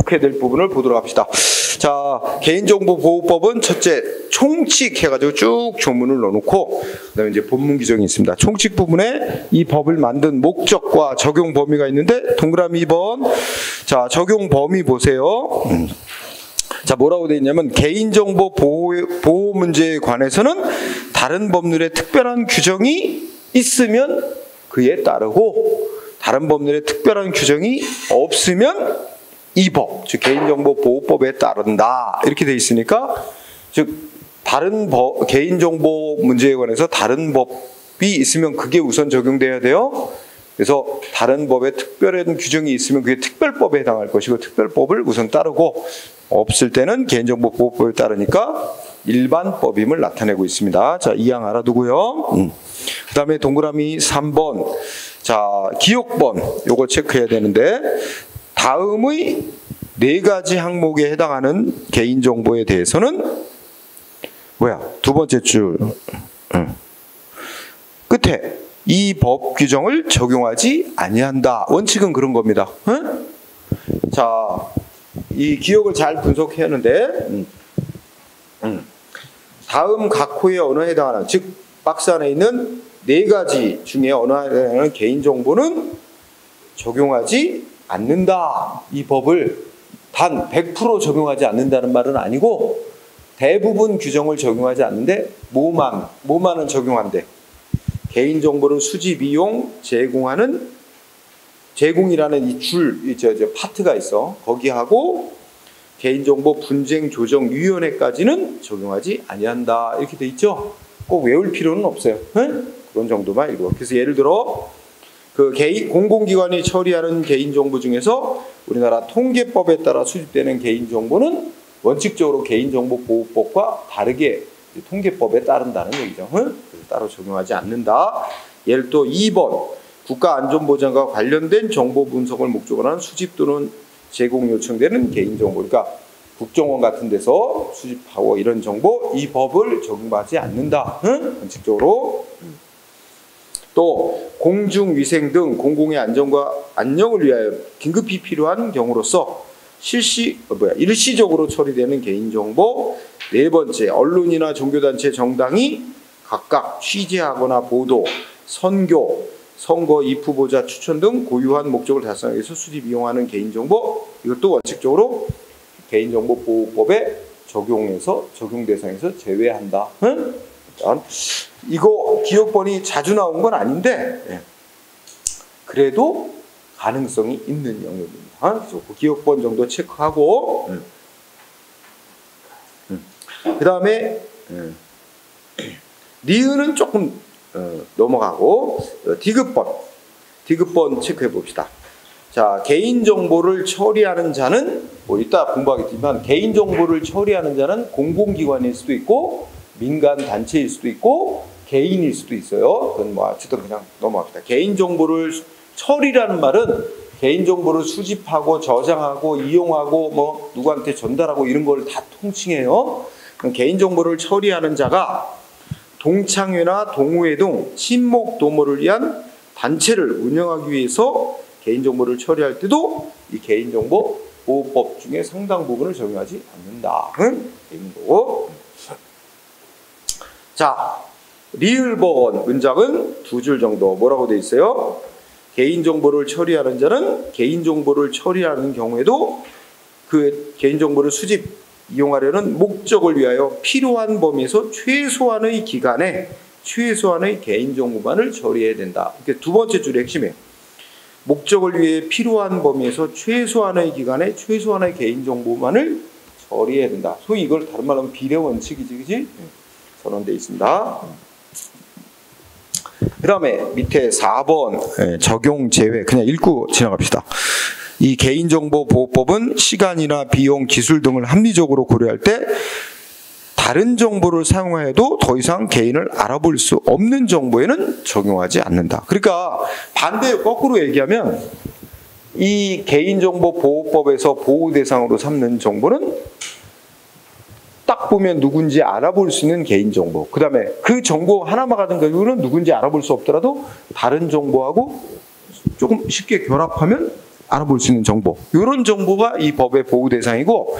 체크해야 될 부분을 보도록 합시다. 자, 개인정보보호법은 첫째, 총칙 해가지고 쭉 조문을 넣어놓고, 그 다음에 이제 본문 규정이 있습니다. 총칙 부분에 이 법을 만든 목적과 적용 범위가 있는데, 동그라미 2번. 자, 적용 범위 보세요. 자, 뭐라고 되어 있냐면, 개인정보 보호 문제에 관해서는 다른 법률의 특별한 규정이 있으면 그에 따르고, 다른 법률의 특별한 규정이 없으면 이 법, 즉 개인정보보호법에 따른다. 이렇게 돼 있으니까, 즉 다른 개인정보 문제에 관해서 다른 법이 있으면 그게 우선 적용돼야 돼요. 그래서 다른 법에 특별한 규정이 있으면 그게 특별법에 해당할 것이고, 특별법을 우선 따르고, 없을 때는 개인정보보호법에 따르니까 일반법임을 나타내고 있습니다. 자, 이 양 알아두고요. 그 다음에 동그라미 3번. 자, 기억번 요거 체크해야 되는데, 다음의 4가지 항목에 해당하는 개인정보에 대해서는 두 번째 줄 끝에 이 법 규정을 적용하지 아니한다. 원칙은 그런 겁니다. 자, 이 기억을 잘 분석해야 하는데, 다음 각 호의 언어에 해당하는, 즉 박스 안에 있는 4가지 중에 언어에 해당하는 개인정보는 적용하지 않는다. 이 법을 단 100% 적용하지 않는다는 말은 아니고, 대부분 규정을 적용하지 않는데 뭐만은 적용한대. 개인정보를 수집, 이용, 제공이라는 이 파트가 있어. 거기하고 개인정보 분쟁 조정 위원회까지는 적용하지 아니한다. 이렇게 돼 있죠. 꼭 외울 필요는 없어요. 그런 정도만 읽어. 그래서 예를 들어 그 공공기관이 처리하는 개인정보 중에서 우리나라 통계법에 따라 수집되는 개인정보는 원칙적으로 개인정보보호법과 다르게 통계법에 따른다는 얘기죠. 그래서 따로 적용하지 않는다. 예를 또 2번, 국가안전보장과 관련된 정보 분석을 목적으로 하는 수집 또는 제공 요청되는 개인정보. 그러니까 국정원 같은 데서 수집하고 이런 정보, 이 법을 적용하지 않는다. 원칙적으로. 또 공중위생 등 공공의 안전과 안녕을 위하여 긴급히 필요한 경우로서 일시적으로 처리되는 개인정보. 4번째, 언론이나 종교단체, 정당이 각각 취재하거나 보도, 선교, 선거 입후보자 추천 등 고유한 목적을 달성하기 위해서 수집 이용하는 개인정보. 이것도 원칙적으로 개인정보보호법에 적용 대상에서 제외한다. 이거 기억번이 자주 나온 건 아닌데, 그래도 가능성이 있는 영역입니다. 그래서 기억번 정도 체크하고, 그 다음에 니은은 조금 넘어가고, 디귿번 체크해 봅시다. 자, 개인정보를 처리하는 자는 이따 공부하겠지만, 개인정보를 처리하는 자는 공공기관일 수도 있고 민간 단체일 수도 있고 개인일 수도 있어요. 그건 어쨌든 그냥 넘어갑시다. 개인정보를 처리라는 말은 개인정보를 수집하고 저장하고 이용하고 누구한테 전달하고 이런 걸 다 통칭해요. 개인정보를 처리하는 자가 동창회나 동호회 등 친목도모를 위한 단체를 운영하기 위해서 개인정보를 처리할 때도 이 개인정보보호법 중에 상당 부분을 적용하지 않는다. 개인정보. 자, 리을번 문장은 2줄 정도 뭐라고 되어 있어요? 개인정보를 처리하는 자는 개인정보를 처리하는 경우에도 그 개인정보를 수집, 이용하려는 목적을 위하여 필요한 범위에서 최소한의 기간에 최소한의 개인정보만을 처리해야 된다. 이게 2번째 줄의 핵심이에요. 목적을 위해 필요한 범위에서 최소한의 기간에 최소한의 개인정보만을 처리해야 된다. 소위 이걸 다른 말로 하면 비례 원칙이지, 그지? 선언되어 있습니다. 그 다음에 밑에 4번 적용 제외 그냥 읽고 지나갑시다. 이 개인정보보호법은 시간이나 비용, 기술 등을 합리적으로 고려할 때 다른 정보를 사용하여도 더 이상 개인을 알아볼 수 없는 정보에는 적용하지 않는다. 그러니까 반대 거꾸로 얘기하면 이 개인정보보호법에서 보호 대상으로 삼는 정보는 딱 보면 누군지 알아볼 수 있는 개인정보, 그 다음에 그 정보 하나만 가진 경우는 누군지 알아볼 수 없더라도 다른 정보하고 조금 쉽게 결합하면 알아볼 수 있는 정보, 이런 정보가 이 법의 보호 대상이고,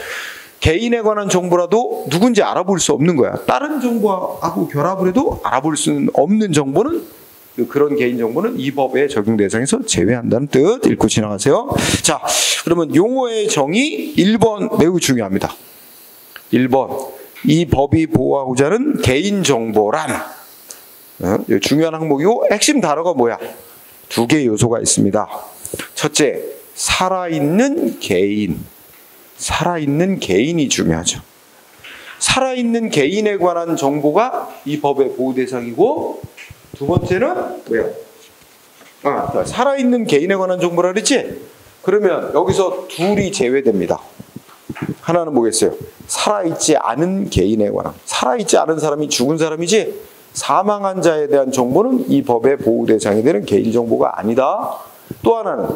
개인에 관한 정보라도 누군지 알아볼 수 없는 거야. 다른 정보하고 결합을 해도 알아볼 수 없는 정보는, 그런 개인 정보는 이 법의 적용 대상에서 제외한다는 뜻. 읽고 지나가세요. 자, 그러면 용어의 정의 1번 매우 중요합니다. 1번, 이 법이 보호하고자 하는 개인 정보란, 중요한 항목이고, 핵심 단어가 뭐야? 두 개의 요소가 있습니다. 첫째, 살아있는 개인. 살아있는 개인이 중요하죠. 살아있는 개인에 관한 정보가 이 법의 보호 대상이고, 두 번째는 뭐야? 살아있는 개인에 관한 정보라 그랬지? 그러면 여기서 둘이 제외됩니다. 하나는 뭐겠어요? 살아있지 않은 개인에 관한. 살아있지 않은 사람이 죽은 사람이지, 사망한 자에 대한 정보는 이 법의 보호 대상이 되는 개인정보가 아니다. 또 하나는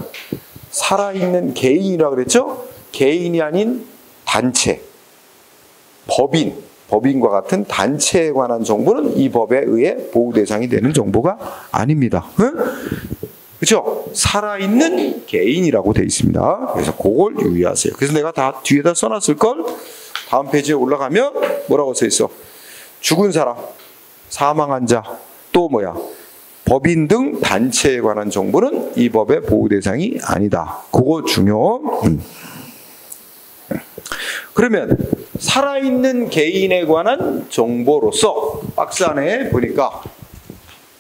살아있는 개인이라고 그랬죠? 개인이 아닌 단체, 법인과 같은 단체에 관한 정보는 이 법에 의해 보호 대상이 되는 정보가 아닙니다. 그렇죠? 살아있는 개인이라고 되어 있습니다. 그래서 그걸 유의하세요. 그래서 내가 다 뒤에다 써놨을 걸, 다음 페이지에 올라가면 뭐라고 써 있어? 죽은 사람, 사망한 자, 또 뭐야? 법인 등 단체에 관한 정보는 이 법의 보호 대상이 아니다. 그거 중요. 그러면 살아있는 개인에 관한 정보로서 박스 안에 보니까,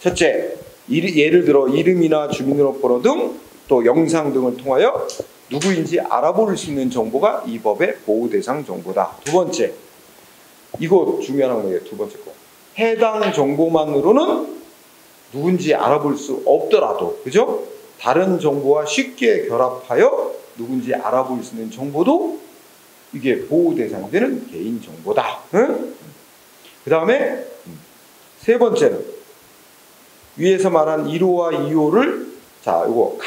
첫째, 예를 들어 이름이나 주민등록번호 등 또 영상 등을 통하여 누구인지 알아볼 수 있는 정보가 이 법의 보호 대상 정보다. 두 번째, 이거 중요한 거예요. 두 번째 거, 해당 정보만으로는 누군지 알아볼 수 없더라도, 그죠? 다른 정보와 쉽게 결합하여 누군지 알아볼 수 있는 정보도 이게 보호 대상이 되는 개인 정보다. 그 다음에 세 번째는 위에서 말한 1호와 2호를, 자, 이거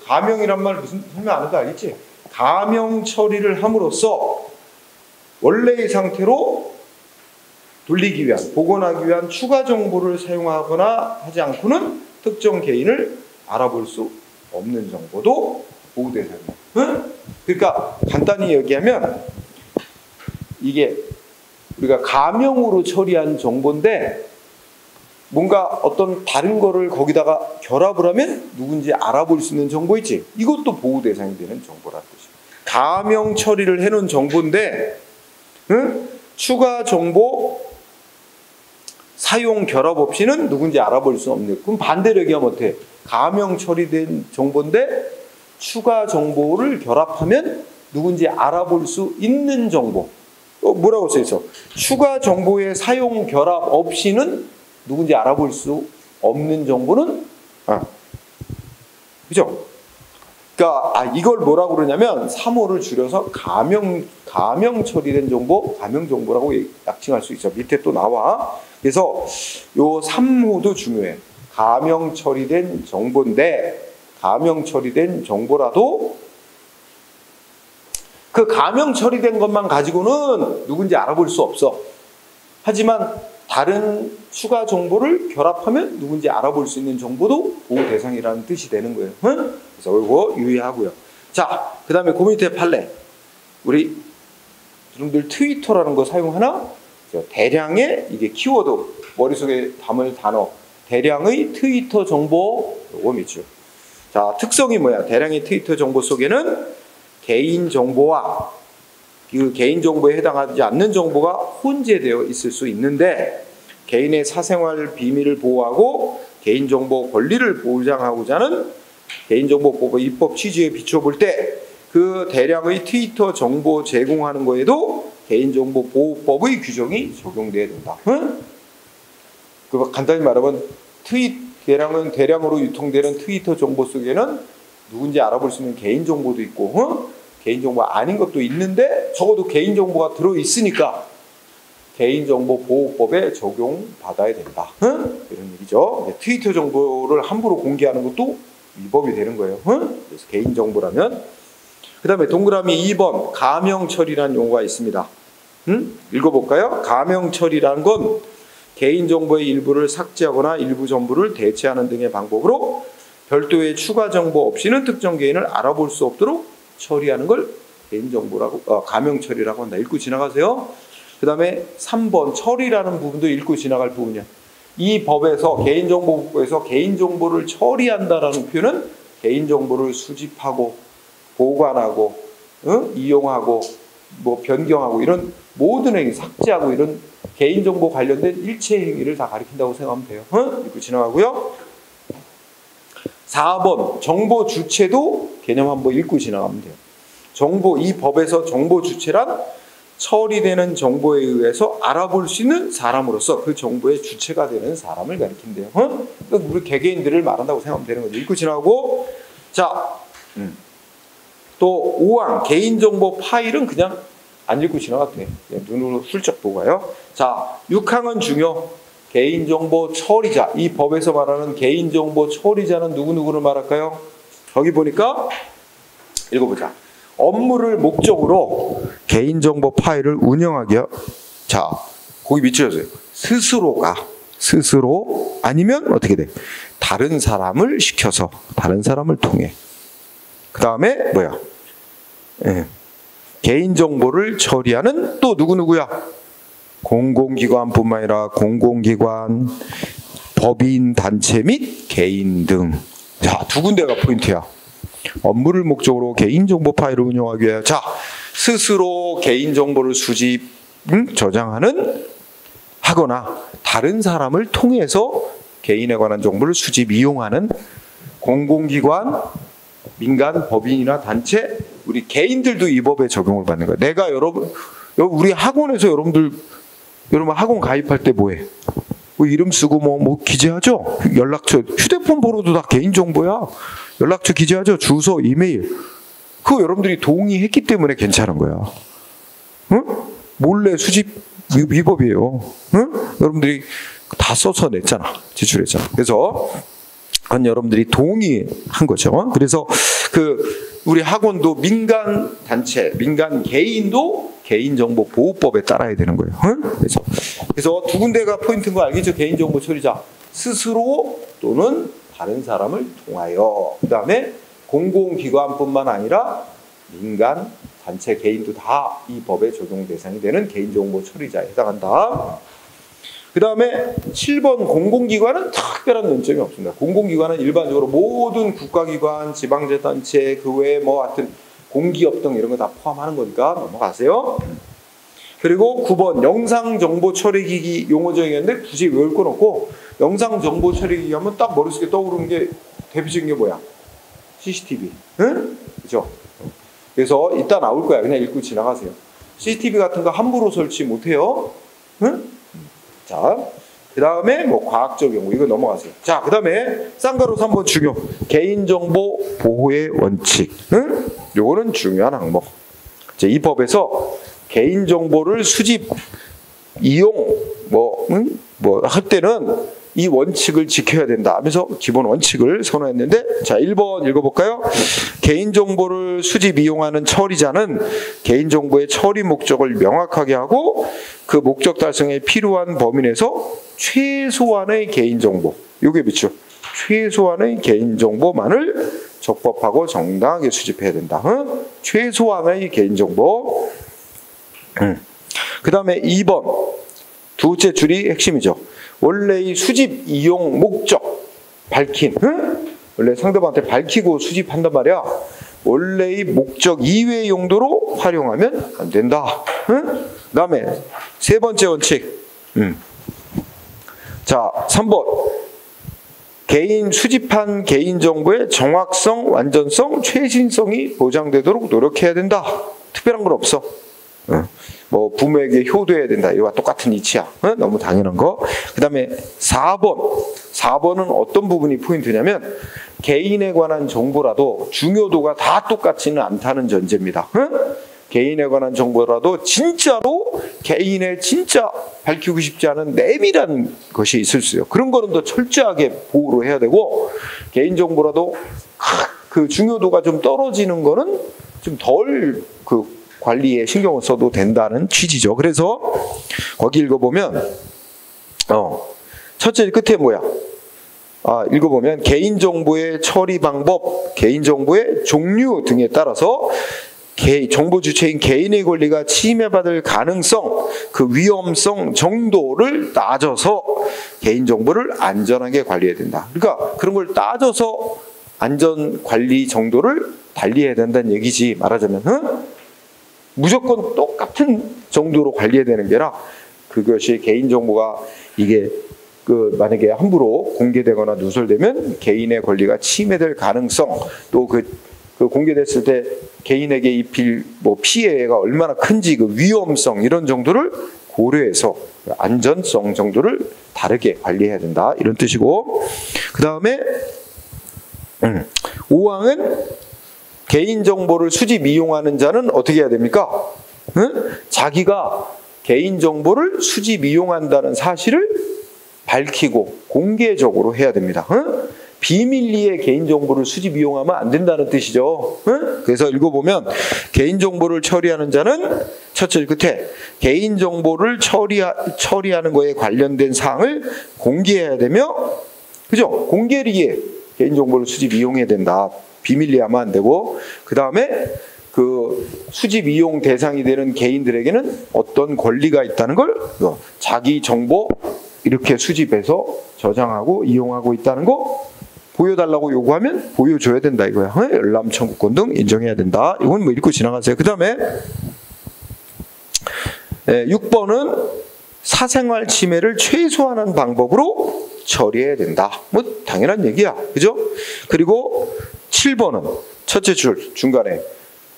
가명이란 말 무슨 설명 안 해도 알겠지? 가명 처리를 함으로써 원래의 상태로 돌리기 위한, 복원하기 위한 추가 정보를 사용하거나 하지 않고는 특정 개인을 알아볼 수 없는 정보도 보호 대상이야. 그러니까 간단히 얘기하면, 이게 우리가 가명으로 처리한 정보인데 뭔가 어떤 다른 거를 거기다가 결합을 하면 누군지 알아볼 수 있는 정보 있지? 이것도 보호 대상이 되는 정보라는 뜻이야. 가명 처리를 해놓은 정보인데 추가 정보 사용 결합 없이는 누군지 알아볼 수 없는. 그럼 반대로 얘기하면 어때? 가명 처리된 정보인데 추가 정보를 결합하면 누군지 알아볼 수 있는 정보. 뭐라고 써 있어? 추가 정보의 사용 결합 없이는 누군지 알아볼 수 없는 정보는, 그죠? 그러니까 이걸 뭐라고 그러냐면 3호를 줄여서 가명 처리된 정보, 가명 정보라고 약칭할 수 있어. 밑에 또 나와. 그래서 요 3호도 중요해. 가명 처리된 정보인데, 가명 처리된 정보라도 그 가명 처리된 것만 가지고는 누군지 알아볼 수 없어. 하지만 다른 추가 정보를 결합하면 누군지 알아볼 수 있는 정보도 보호 대상이라는 뜻이 되는 거예요. 그래서 이거 유의하고요. 자, 그 다음에 그 밑에 판례. 우리 여러분들 트위터라는 거 사용하나? 대량의, 이게 키워드, 머릿속에 담을 단어, 대량의 트위터 정보, 요거 밑줄. 자, 특성이 뭐야? 대량의 트위터 정보 속에는 개인 정보와 그 개인 정보에 해당하지 않는 정보가 혼재되어 있을 수 있는데, 개인의 사생활 비밀을 보호하고 개인정보 권리를 보장하고자 하는 개인정보법의 입법 취지에 비춰볼 때 그 대량의 트위터 정보 제공하는 거에도 개인정보보호법의 규정이 적용돼야 된다. 그 간단히 말하면 대량으로 유통되는 트위터 정보 속에는 누군지 알아볼 수 있는 개인정보도 있고 개인정보 아닌 것도 있는데, 적어도 개인정보가 들어있으니까 개인정보보호법에 적용받아야 된다. 이런 얘기죠. 트위터 정보를 함부로 공개하는 것도 위법이 되는 거예요. 그래서 개인정보라면. 그 다음에 동그라미 2번 가명처리라는 용어가 있습니다. 읽어볼까요? 가명처리라는 건 개인정보의 일부를 삭제하거나 일부 정보를 대체하는 등의 방법으로 별도의 추가 정보 없이는 특정 개인을 알아볼 수 없도록 처리하는 걸 개인정보라고 가명 처리라고 한다. 읽고 지나가세요. 그 다음에 3번 처리라는 부분도 읽고 지나갈 부분이야. 이 법에서 개인정보법에서 개인정보를 처리한다라는 표현은 개인정보를 수집하고 보관하고 이용하고 뭐 변경하고 이런 모든 행위, 삭제하고 이런 개인정보 관련된 일체 행위를 다 가리킨다고 생각하면 돼요. 읽고 지나가고요. 4번 정보 주체도 개념 한번 읽고 지나가면 돼요. 정보, 이 법에서 정보 주체란 처리되는 정보에 의해서 알아볼 수 있는 사람으로서 그 정보의 주체가 되는 사람을 가리킨대요. 그러니까 우리 개개인들을 말한다고 생각하면 되는 거죠. 읽고 지나가고. 자, 또 5항 개인정보 파일은 그냥 안 읽고 지나가도 돼. 눈으로 슬쩍 보고 가요. 자, 6항은 중요. 개인정보 처리자. 이 법에서 말하는 개인정보 처리자는 누구누구를 말할까요? 거기 보니까 읽어보자. 업무를 목적으로 개인정보 파일을 운영하기요. 자, 거기 밑줄여서요. 스스로 아니면 어떻게 돼? 다른 사람을 시켜서 다른 사람을 통해. 그 다음에 뭐야? 개인정보를 처리하는 또 누구누구야? 공공기관뿐만 아니라 공공기관, 법인, 단체 및 개인 등. 자, 두 군데가 포인트야. 업무를 목적으로 개인정보 파일을 운영하기 위해 자, 스스로 개인정보를 수집, 저장하는 하거나 다른 사람을 통해서 개인에 관한 정보를 수집, 이용하는 공공기관, 민간, 법인이나 단체, 우리 개인들도 이 법에 적용을 받는 거예요. 내가 우리 학원에서 여러분 학원 가입할 때 뭐해? 뭐 이름 쓰고 뭐 기재하죠? 연락처, 휴대폰 번호도 다 개인정보야. 연락처 기재하죠? 주소, 이메일. 그거 여러분들이 동의했기 때문에 괜찮은 거야. 응? 몰래 수집 위법이에요. 응? 여러분들이 다 써서 냈잖아. 지출했잖아. 그래서 그건 여러분들이 동의한 거죠. 그래서 우리 학원도 민간 단체, 민간 개인도 개인정보보호법에 따라야 되는 거예요. 응? 그래서 두 군데가 포인트인 거 알겠죠? 개인정보 처리자. 스스로 또는 다른 사람을 통하여. 그 다음에 공공기관뿐만 아니라 민간, 단체, 개인도 다 이 법에 적용 대상이 되는 개인정보 처리자에 해당한다. 그 다음에 7번 공공기관은 특별한 논점이 없습니다. 공공기관은 일반적으로 모든 국가기관, 지방자치단체, 그 외에 뭐 하여튼 공기업 등 이런 거 다 포함하는 거니까 넘어가세요. 그리고 9번 영상정보처리기기 용어 정의였는데 굳이 외울 건 없고, 영상정보처리기기 하면 딱 머릿속에 떠오르는 게 대표적인 게 뭐야? CCTV. 응? 그죠? 그래서 이따 나올 거야. 그냥 읽고 지나가세요. CCTV 같은 거 함부로 설치 못해요. 응? 자, 그 다음에 뭐 과학적 연구 이거 넘어가세요. 자, 그 다음에 쌍가루 3번 중요. 개인정보 보호의 원칙. 응? 요거는 중요한 항목. 이제 이 법에서 개인정보를 수집, 이용, 할 때는 이 원칙을 지켜야 된다 하면서 기본 원칙을 선언했는데, 자, 1번 읽어볼까요? 개인정보를 수집, 이용하는 처리자는 개인정보의 처리 목적을 명확하게 하고 그 목적 달성에 필요한 범위 내에서 최소한의 개인정보, 요게 뭐죠? 최소한의 개인정보만을 적법하고 정당하게 수집해야 된다. 응? 최소한의 개인정보. 그 다음에 2번 두째 줄이 핵심이죠. 원래의 수집 이용 목적 밝힌. 응? 원래 상대방한테 밝히고 수집한단 말이야. 원래의 목적 이외의 용도로 활용하면 안 된다. 응? 그 다음에 세 번째 원칙. 자, 3번 개인 수집한 개인정보의 정확성, 완전성, 최신성이 보장되도록 노력해야 된다. 특별한 건 없어. 뭐 부모에게 효도해야 된다. 이와 똑같은 이치야. 너무 당연한 거. 그 다음에 4번은 어떤 부분이 포인트냐면 개인에 관한 정보라도 중요도가 다 똑같지는 않다는 전제입니다. 개인에 관한 정보라도 진짜로 개인의 진짜 밝히고 싶지 않은 내밀한 것이 있을 수 있어요. 그런 거는 더 철저하게 보호를 해야 되고, 개인정보라도 그 중요도가 좀 떨어지는 거는 좀 덜 관리에 신경을 써도 된다는 취지죠. 그래서 거기 읽어보면 첫째 끝에 뭐야? 읽어보면 개인정보의 처리 방법, 개인정보의 종류 등에 따라서 정보 주체인 개인의 권리가 침해받을 가능성, 그 위험성 정도를 따져서 개인정보를 안전하게 관리해야 된다. 그러니까 그런 걸 따져서 안전관리 정도를 달리해야 된다는 얘기지. 말하자면 무조건 똑같은 정도로 관리해야 되는 게 아니라 그것이 개인정보가 이게 만약에 함부로 공개되거나 누설되면 개인의 권리가 침해될 가능성, 또 그 공개됐을 때 개인에게 입힐 피해가 얼마나 큰지 그 위험성 이런 정도를 고려해서 안전성 정도를 다르게 관리해야 된다 이런 뜻이고, 그 다음에 5항은 개인정보를 수집 이용하는 자는 어떻게 해야 됩니까? 자기가 개인정보를 수집 이용한다는 사실을 밝히고 공개적으로 해야 됩니다. 비밀리에 개인정보를 수집 이용하면 안 된다는 뜻이죠. 그래서 읽어보면 개인정보를 처리하는 자는 첫째 끝에 개인정보를 처리하는 거에 관련된 사항을 공개해야 되며, 그죠? 공개리에 개인정보를 수집 이용해야 된다. 비밀리에 하면 안 되고, 그 다음에 그 수집 이용 대상이 되는 개인들에게는 어떤 권리가 있다는 걸 자기 정보 이렇게 수집해서 저장하고 이용하고 있다는 거 보여달라고 요구하면 보여줘야 된다 이거야. 열람 청구권 등 인정해야 된다. 이건 뭐 읽고 지나가세요. 그 다음에 6번은 사생활 침해를 최소화하는 방법으로 처리해야 된다. 뭐 당연한 얘기야. 그죠? 그리고 7번은 첫째 줄 중간에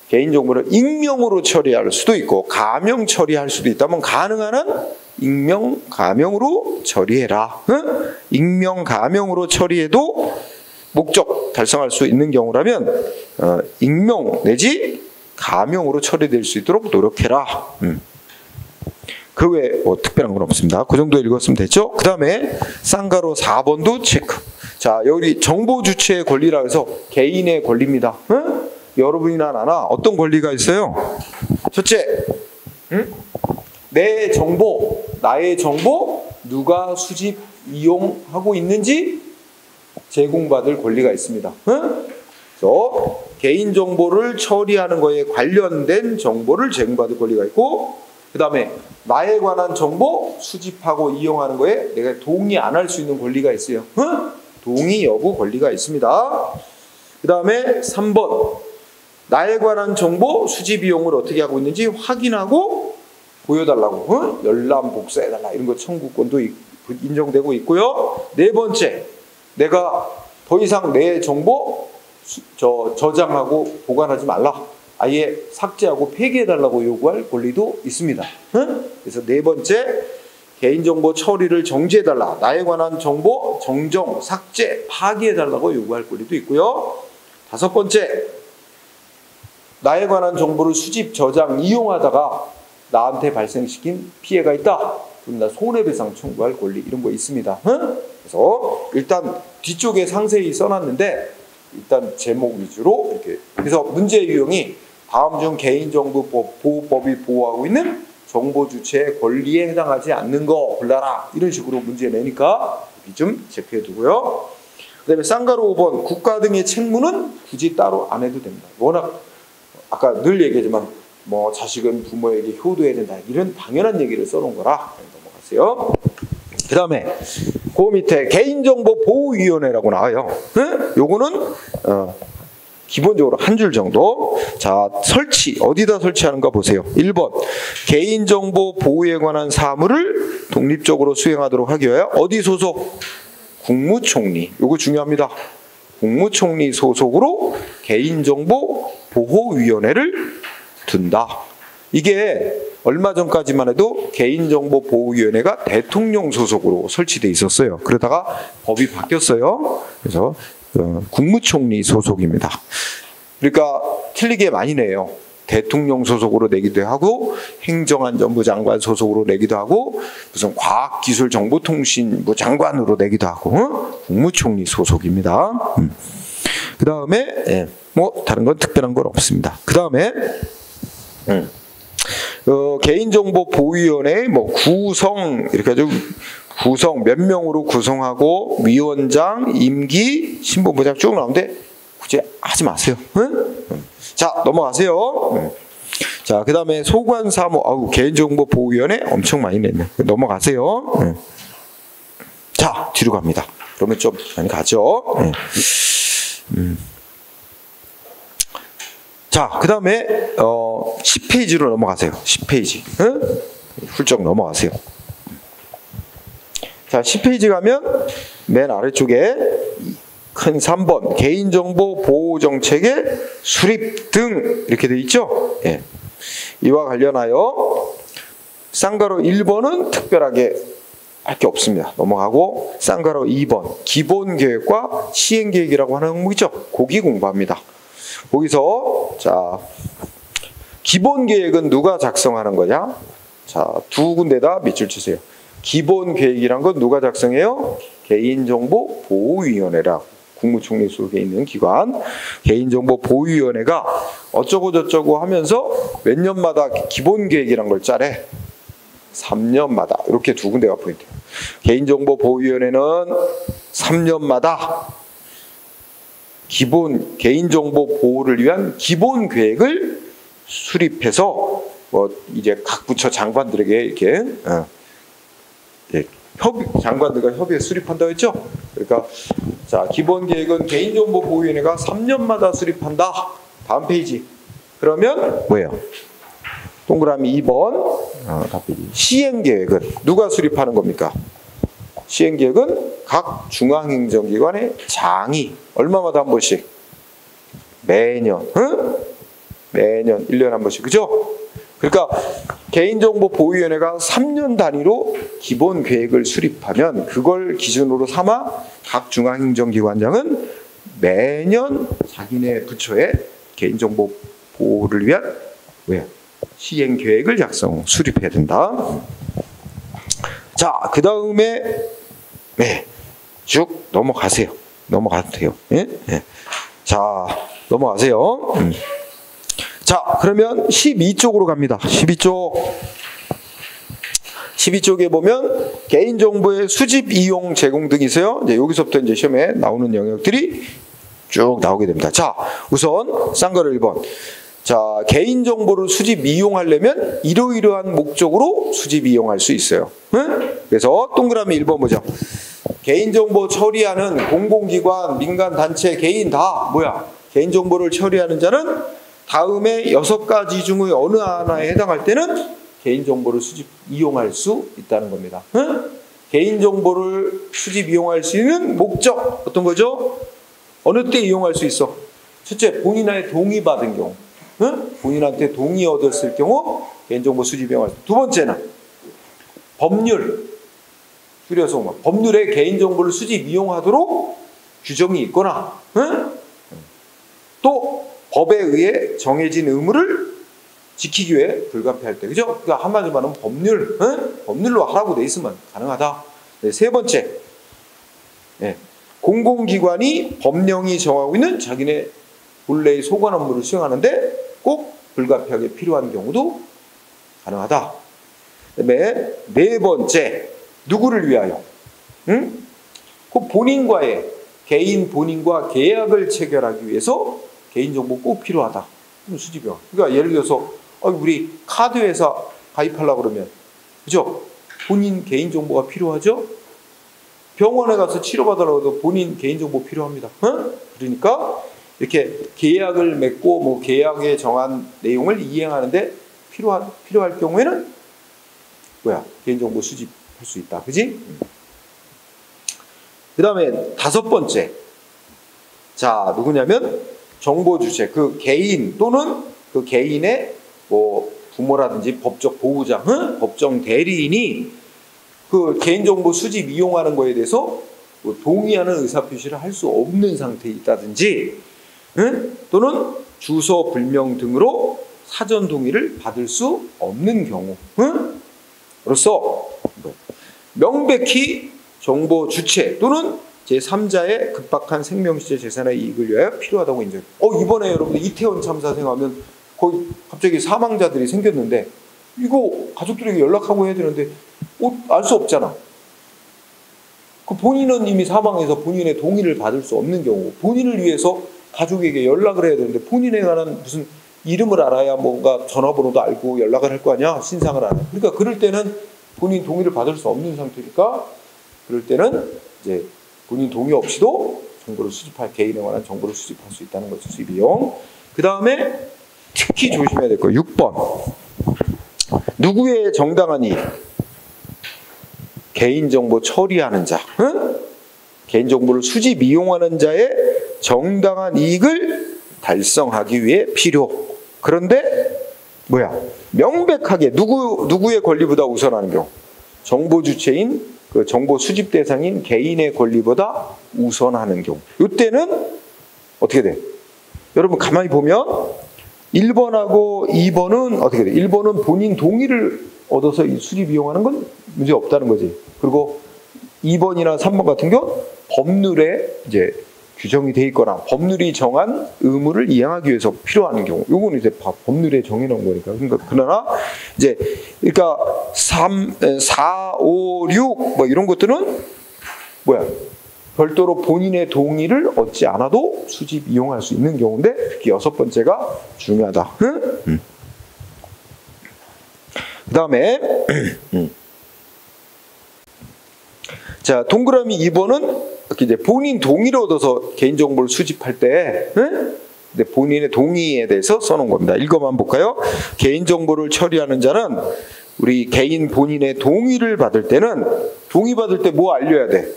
개인정보를 익명으로 처리할 수도 있고 가명 처리할 수도 있다면 가능한 한 익명, 가명으로 처리해라. 익명, 가명으로 처리해도 목적 달성할 수 있는 경우라면 익명 내지 가명으로 처리될 수 있도록 노력해라. 그 외에 뭐 특별한 건 없습니다. 그 정도 읽었으면 됐죠? 그 다음에 쌍가로 4번도 체크. 자, 여기 정보 주체의 권리라 해서 개인의 권리입니다. 여러분이나 나나 어떤 권리가 있어요? 첫째, 내 정보, 나의 정보 누가 수집, 이용하고 있는지 제공받을 권리가 있습니다. 그래서 개인정보를 처리하는 거에 관련된 정보를 제공받을 권리가 있고, 그 다음에 나에 관한 정보 수집하고 이용하는 거에 내가 동의 안 할 수 있는 권리가 있어요. 동의 여부 권리가 있습니다. 그 다음에 3번, 나에 관한 정보 수집 이용을 어떻게 하고 있는지 확인하고 보여달라고, 열람 복사해달라 이런 거 청구권도 인정되고 있고요. 네 번째, 내가 더 이상 내 정보 저장하고 보관하지 말라, 아예 삭제하고 폐기해달라고 요구할 권리도 있습니다. 그래서 네 번째, 개인정보 처리를 정지해달라, 나에 관한 정보 정정, 삭제, 파기해달라고 요구할 권리도 있고요. 다섯 번째, 나에 관한 정보를 수집, 저장, 이용하다가 나한테 발생시킨 피해가 있다, 그럼 나 손해배상 청구할 권리 이런 거 있습니다. 그래서 일단 뒤쪽에 상세히 써놨는데 일단 제목 위주로 이렇게. 그래서 문제 유형이 다음 중 개인정보보호법이 보호하고 있는 정보 주체의 권리에 해당하지 않는 거 골라라, 이런 식으로 문제 내니까 여기 좀 체크해 두고요. 그 다음에 쌍가루 5번, 국가 등의 책무는 굳이 따로 안 해도 됩니다. 워낙 아까 늘 얘기하지만 뭐 자식은 부모에게 효도해야 된다, 이런 당연한 얘기를 써놓은 거라 넘어가세요. 그 다음에 그 밑에 개인정보보호위원회라고 나와요. 요거는 기본적으로 한 줄 정도. 자, 설치 어디다 설치하는가 보세요. 1번, 개인정보 보호에 관한 사무를 독립적으로 수행하도록 하기 위하여 어디 소속? 국무총리. 요거 중요합니다. 국무총리 소속으로 개인정보 보호위원회를 둔다. 이게 얼마 전까지만 해도 개인정보보호위원회가 대통령 소속으로 설치돼 있었어요. 그러다가 법이 바뀌었어요. 그래서 국무총리 소속입니다. 그러니까 틀리게 많이 내요. 대통령 소속으로 내기도 하고 행정안전부 장관 소속으로 내기도 하고 무슨 과학기술정보통신부 장관으로 내기도 하고 국무총리 소속입니다. 그 다음에 뭐 다른 건 특별한 건 없습니다. 그 다음에 개인정보보호위원회의 뭐 구성 이렇게 아주 구성 몇 명으로 구성하고 위원장, 임기, 신분부장 쭉 나오는데 굳이 하지 마세요. 응? 자, 넘어가세요. 자, 그 다음에 소관사무, 개인정보보호위원회 엄청 많이 냈네. 넘어가세요. 자, 뒤로 갑니다. 그러면 좀 많이 가죠. 자, 그 다음에 10페이지로 넘어가세요. 10페이지. 응? 훌쩍 넘어가세요. 자, 10페이지 가면 맨 아래쪽에 큰 3번 개인정보 보호정책의 수립 등 이렇게 되어 있죠. 예. 이와 관련하여 쌍가로 1번은 특별하게 할 게 없습니다. 넘어가고 쌍가로 2번 기본계획과 시행계획이라고 하는 항목이죠. 거기 공부합니다. 거기서 자, 기본계획은 누가 작성하는 거냐? 자, 두 군데다 밑줄 치세요. 기본계획이란 건 누가 작성해요? 개인정보보호위원회라 국무총리 속에 있는 기관 개인정보보호위원회가 어쩌고 저쩌고 하면서 몇 년마다 기본계획이란 걸 짜래. 3년마다 이렇게 두 군데가 포인트예요. 개인정보보호위원회는 3년마다 기본 개인정보 보호를 위한 기본계획을 수립해서 이제 각 부처 장관들에게 이렇게 장관들과 협의해 수립한다고 했죠. 그러니까 자, 기본계획은 개인정보보호위원회가 3년마다 수립한다. 다음 페이지. 그러면 뭐예요? 동그라미 2번 시행계획은 누가 수립하는 겁니까? 시행계획은 각 중앙행정기관의 장이 얼마마다 한 번씩 매년 매년 1년에 한 번씩 그죠? 그러니까 개인정보보호위원회가 3년 단위로 기본계획을 수립하면 그걸 기준으로 삼아 각 중앙행정기관장은 매년 자기네 부처의 개인정보 보호를 위한 시행계획을 수립해야 된다. 자, 그 다음에 쭉 넘어가세요. 넘어가도 돼요. 예? 예. 자, 넘어가세요. 자, 그러면 12쪽으로 갑니다. 12쪽에 보면 개인정보의 수집, 이용, 제공 등이 있어요. 이제 여기서부터 이제 시험에 나오는 영역들이 쭉 나오게 됩니다. 자, 우선 쌍가루 1번. 자, 개인정보를 수집, 이용하려면 이러이러한 목적으로 수집, 이용할 수 있어요. 응? 그래서 동그라미 1번 보죠. 개인정보 처리하는 공공기관, 민간단체, 개인 다 개인정보를 처리하는 자는 다음에 6가지 중의 어느 하나에 해당할 때는 개인정보를 수집, 이용할 수 있다는 겁니다. 응? 개인정보를 수집, 이용할 수 있는 목적 어떤 거죠? 어느 때 이용할 수 있어? 첫째, 본인의 동의 받은 경우. 응? 본인한테 동의 얻었을 경우 개인정보 수집, 이용할 수 있다. 두 번째는 법률. 줄여서 법률에 개인정보를 수집, 이용하도록 규정이 있거나 또 법에 의해 정해진 의무를 지키기 위해 불가피할 때, 그죠? 그러니까 한마디로 말하면 법률로 하라고 돼 있으면 가능하다. 네, 세 번째, 공공기관이 법령이 정하고 있는 자기네 본래의 소관 업무를 수행하는데 꼭 불가피하게 필요한 경우도 가능하다. 그다음에 네 번째, 누구를 위하여? 그 개인 본인과 계약을 체결하기 위해서 개인정보 꼭 필요하다. 수집이요. 그러니까 예를 들어서 우리 카드회사 가입하려고 그러면 그죠? 본인 개인정보가 필요하죠? 병원에 가서 치료받으려고 해도 본인 개인정보 필요합니다. 그러니까 이렇게 계약을 맺고 계약에 정한 내용을 이행하는데 필요할 경우에는 개인정보 수집할 수 있다. 그지? 그 다음에 다섯 번째. 자, 누구냐면 정보 주체, 그 개인 또는 그 개인의 부모라든지 법적 보호자, 법정 대리인이 그 개인정보 수집, 이용하는 거에 대해서 동의하는 의사표시를 할 수 없는 상태에 있다든지 또는 주소 불명 등으로 사전 동의를 받을 수 없는 경우로서 명백히 정보 주체 또는 제3자의 급박한 생명시체 재산의 이익을 위하여 필요하다고 인정. 이번에 여러분들 이태원 참사 생각하면 거기 갑자기 사망자들이 생겼는데 이거 가족들에게 연락하고 해야 되는데 알 수 없잖아. 그 본인은 이미 사망해서 본인의 동의를 받을 수 없는 경우, 본인을 위해서 가족에게 연락을 해야 되는데 본인에 관한 무슨 이름을 알아야 뭔가 전화번호도 알고 연락을 할 거 아니야, 신상을 알아. 그러니까 그럴 때는 본인 동의를 받을 수 없는 상태니까, 그럴 때는 이제 본인 동의 없이도 정보를 수집할, 개인에 관한 정보를 수집할 수 있다는 거죠. 수집 이용. 그 다음에 특히 조심해야 될 거 6번. 누구의 정당한 이익? 개인정보 처리하는 자. 응? 개인정보를 수집 이용하는 자의 정당한 이익을 달성하기 위해 필요. 그런데 뭐야? 명백하게 누구의 권리보다 우선하는 경우. 정보 주체인, 그 정보 수집 대상인 개인의 권리보다 우선하는 경우. 이때는 어떻게 돼? 여러분 가만히 보면 1번하고 2번은 어떻게 돼? 1번은 본인 동의를 얻어서 수집 이용하는 건 문제 없다는 거지. 그리고 2번이나 3번 같은 경우 법률에 이제 규정이 돼 있거나 법률이 정한 의무를 이행하기 위해서 필요한 경우. 요거는 이제 법률에 정해놓은 거니까. 그러나 이제 그러니까 4, 5, 6 뭐 이런 것들은 뭐야? 별도로 본인의 동의를 얻지 않아도 수집 이용할 수 있는 경우인데, 특히 6번째가 중요하다. 응? 그 다음에 자, 동그라미 2번은 이제 본인 동의를 얻어서 개인정보를 수집할 때, 응? 본인의 동의에 대해서 써놓은 겁니다. 읽어만 볼까요? 개인정보를 처리하는 자는 우리 개인 본인의 동의를 받을 때는, 동의 받을 때 뭐 알려야 돼?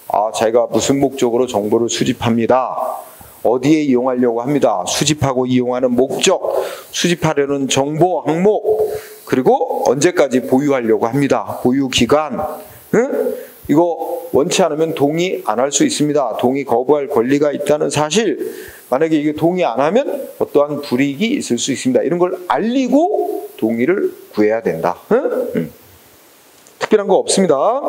아, 자기가 무슨 목적으로 정보를 수집합니다. 어디에 이용하려고 합니다. 수집하고 이용하는 목적, 수집하려는 정보 항목, 그리고 언제까지 보유하려고 합니다. 보유 기간. 응? 이거 원치 않으면 동의 안 할 수 있습니다. 동의 거부할 권리가 있다는 사실. 만약에 이게 동의 안 하면 어떠한 불이익이 있을 수 있습니다. 이런 걸 알리고 동의를 구해야 된다. 응? 특별한 거 없습니다.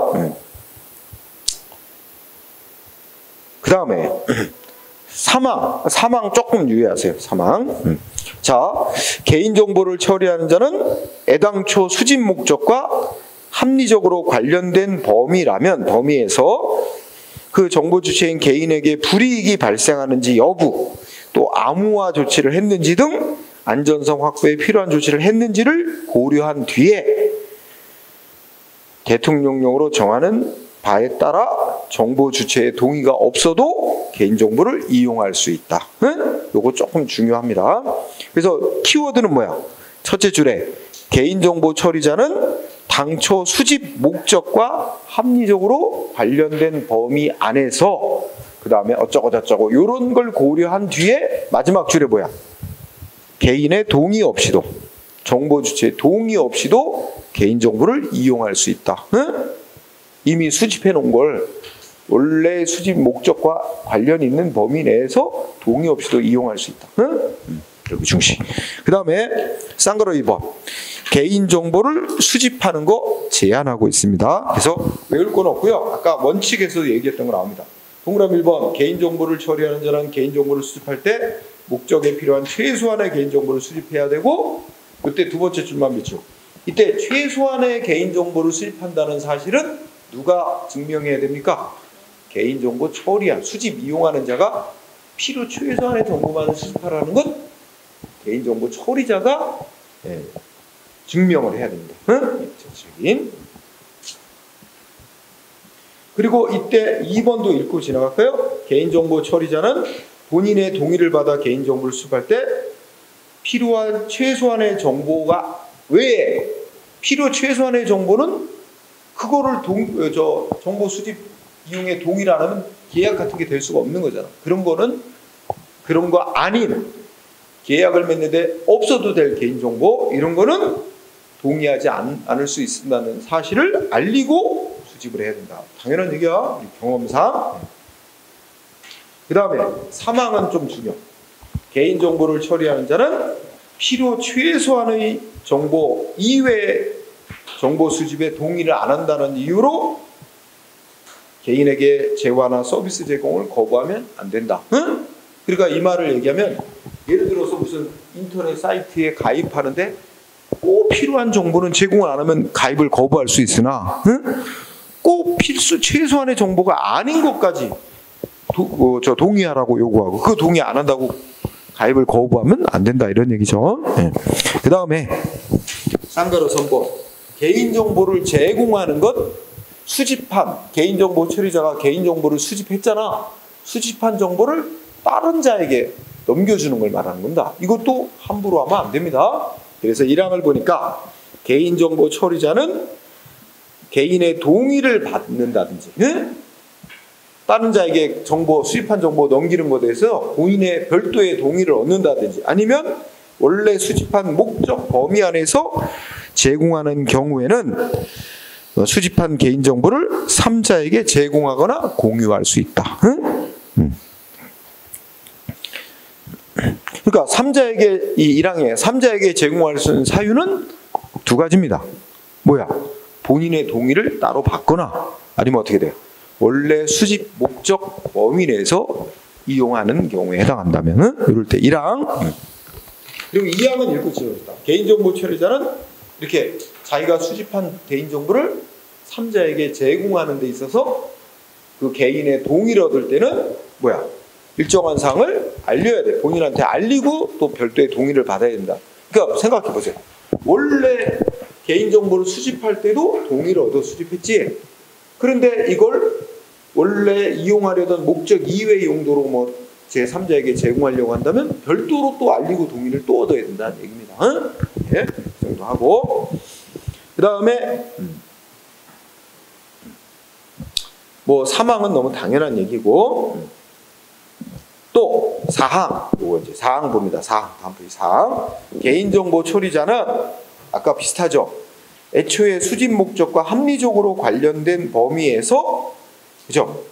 그 다음에 사망 조금 유의하세요. 사망. 자, 개인정보를 처리하는 자는 애당초 수집 목적과 합리적으로 관련된 범위라면 범위에서 그 정보 주체인 개인에게 불이익이 발생하는지 여부, 또 암호화 조치를 했는지 등 안전성 확보에 필요한 조치를 했는지를 고려한 뒤에 대통령령으로 정하는 바에 따라 정보 주체의 동의가 없어도 개인정보를 이용할 수 있다. 응? 요거 조금 중요합니다. 그래서 키워드는 뭐야? 첫째 줄에 개인정보 처리자는 당초 수집 목적과 합리적으로 관련된 범위 안에서, 그 다음에 어쩌고저쩌고 이런 걸 고려한 뒤에 마지막 줄에 뭐야? 개인의 동의 없이도, 정보 주체의 동의 없이도 개인정보를 이용할 수 있다. 응? 이미 수집해 놓은 걸 원래 수집 목적과 관련 있는 범위 내에서 동의 없이도 이용할 수 있다. 응? 여기 중시. 그 다음에 쌍거로 2번. 개인정보를 수집하는 거 제한하고 있습니다. 그래서 외울 건 없고요. 아까 원칙에서 얘기했던 거 나옵니다. 동그라미 1번. 개인정보를 처리하는 자는 개인정보를 수집할 때 목적에 필요한 최소한의 개인정보를 수집해야 되고, 그때 두 번째 줄만 밑줄. 이때 최소한의 개인정보를 수집한다는 사실은 누가 증명해야 됩니까? 개인정보 처리한, 수집 이용하는 자가 필요 최소한의 정보만 수집하라는 것, 개인정보 처리자가 증명을 해야 됩니다. 응? 그리고 이때 2번도 읽고 지나갈까요? 개인정보 처리자는 본인의 동의를 받아 개인정보를 수집할 때 필요한 최소한의 정보가 외에, 필요 최소한의 정보는 그거를 정보 수집 이용에 동의를 안 하면 계약 같은 게 될 수가 없는 거잖아. 그런 거는 그런 거 아닌 계약을 맺는데 없어도 될 개인정보, 이런 거는 동의하지 않을 수 있다는 사실을 알리고 수집을 해야 된다. 당연한 얘기야, 경험상. 그 다음에 사망은 좀 중요. 개인정보를 처리하는 자는 필요 최소한의 정보 이외의 정보 수집에 동의를 안 한다는 이유로 개인에게 재화나 서비스 제공을 거부하면 안 된다. 응? 그러니까 이 말을 얘기하면, 예를 들어서 무슨 인터넷 사이트에 가입하는데 꼭 필요한 정보는 제공을 안 하면 가입을 거부할 수 있으나, 응? 꼭 필수 최소한의 정보가 아닌 것까지 동의하라고 요구하고 그 동의 안 한다고 가입을 거부하면 안 된다 이런 얘기죠. 네. 그 다음에 쌍가루 선본 개인정보를 제공하는 것 수집한 개인정보 처리자가 개인정보를 수집했잖아. 수집한 정보를 다른 자에게 넘겨주는 걸 말하는 겁니다. 이것도 함부로 하면 안 됩니다. 그래서 1항을 보니까 개인정보 처리자는 개인의 동의를 받는다든지 다른 자에게 정보 수집한 정보 넘기는 것에 대해서 본인의 별도의 동의를 얻는다든지 아니면 원래 수집한 목적 범위 안에서 제공하는 경우에는 수집한 개인정보를 3자에게 제공하거나 공유할 수 있다. 그러니까 3자에게 이 1항에 3자에게 제공할 수 있는 사유는 두 가지입니다. 뭐야? 본인의 동의를 따로 받거나 아니면 어떻게 돼요? 원래 수집 목적 범위 내에서 이용하는 경우에 해당한다면 이럴 때 1항 그리고 2항은 이렇게 지어졌다. 개인정보 처리자는 이렇게 자기가 수집한 개인정보를 3자에게 제공하는 데 있어서 그 개인의 동의를 얻을 때는 뭐야? 일정한 사항을 알려야 돼. 본인한테 알리고 또 별도의 동의를 받아야 된다. 그러니까 생각해 보세요. 원래 개인정보를 수집할 때도 동의를 얻어 수집했지. 그런데 이걸 원래 이용하려던 목적 이외의 용도로 뭐 제3자에게 제공하려고 한다면 별도로 또 알리고 동의를 또 얻어야 된다는 얘기입니다. 네, 그 정도 하고 그 다음에 뭐 3항은 너무 당연한 얘기고 또 4항 요거 이제 4항 봅니다. 4항 다음 페이지 4항 개인정보 처리자는 아까 비슷하죠. 애초에 수집 목적과 합리적으로 관련된 범위에서 그죠?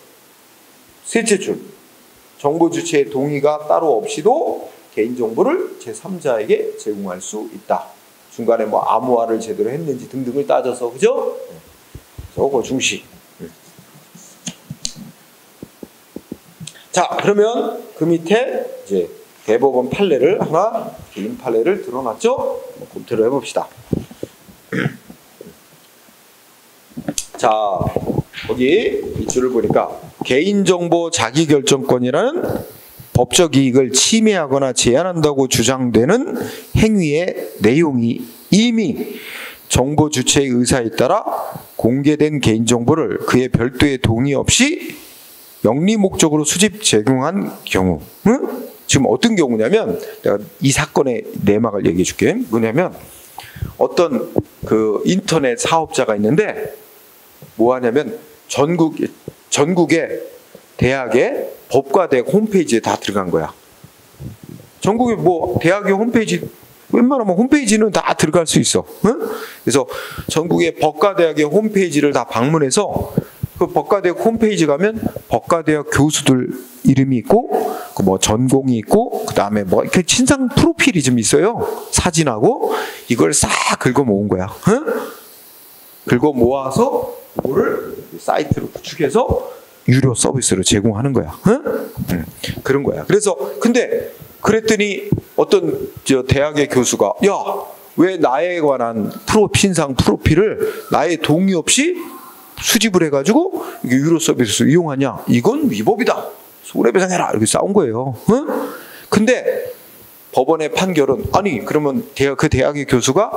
셋째 줄 정보 주체의 동의가 따로 없이도 개인정보를 제3자에게 제공할 수 있다. 중간에 뭐 암호화를 제대로 했는지 등등을 따져서 그죠? 그래서 그 중시. 자 그러면 그 밑에 이제 대법원 판례를 하나 개인 판례를 들어놨죠? 검토를 해봅시다. 자 거기 이 줄을 보니까 개인정보 자기결정권이라는 법적 이익을 침해하거나 제한한다고 주장되는 행위의 내용이 이미 정보 주체의 의사에 따라 공개된 개인정보를 그의 별도의 동의 없이 영리 목적으로 수집 제공한 경우 지금 어떤 경우냐면 내가 이 사건의 내막을 얘기해 줄게. 뭐냐면 어떤 그 인터넷 사업자가 있는데 뭐 하냐면 전국의 대학의 법과대학 홈페이지에 다 들어간 거야. 전국의 뭐 대학의 홈페이지 웬만하면 홈페이지는 다 들어갈 수 있어. 그래서 전국의 법과대학의 홈페이지를 다 방문해서 그 법과대학 홈페이지 가면 법과대학 교수들 이름이 있고 그 뭐 전공이 있고 그 다음에 뭐 이렇게 신상 프로필이 좀 있어요. 사진하고 이걸 싹 긁어 모은 거야. 긁어 모아서 그거를 사이트로 구축해서 유료 서비스로 제공하는 거야. 그런 거야. 그래서 근데 그랬더니 어떤 저 대학의 교수가 야, 왜 나에 관한 신상 프로필을 나의 동의 없이 수집을 해가지고 유료 서비스를 이용하냐? 이건 위법이다. 손해배상해라. 이렇게 싸운 거예요. 근데 법원의 판결은 아니 그러면 그 대학의 교수가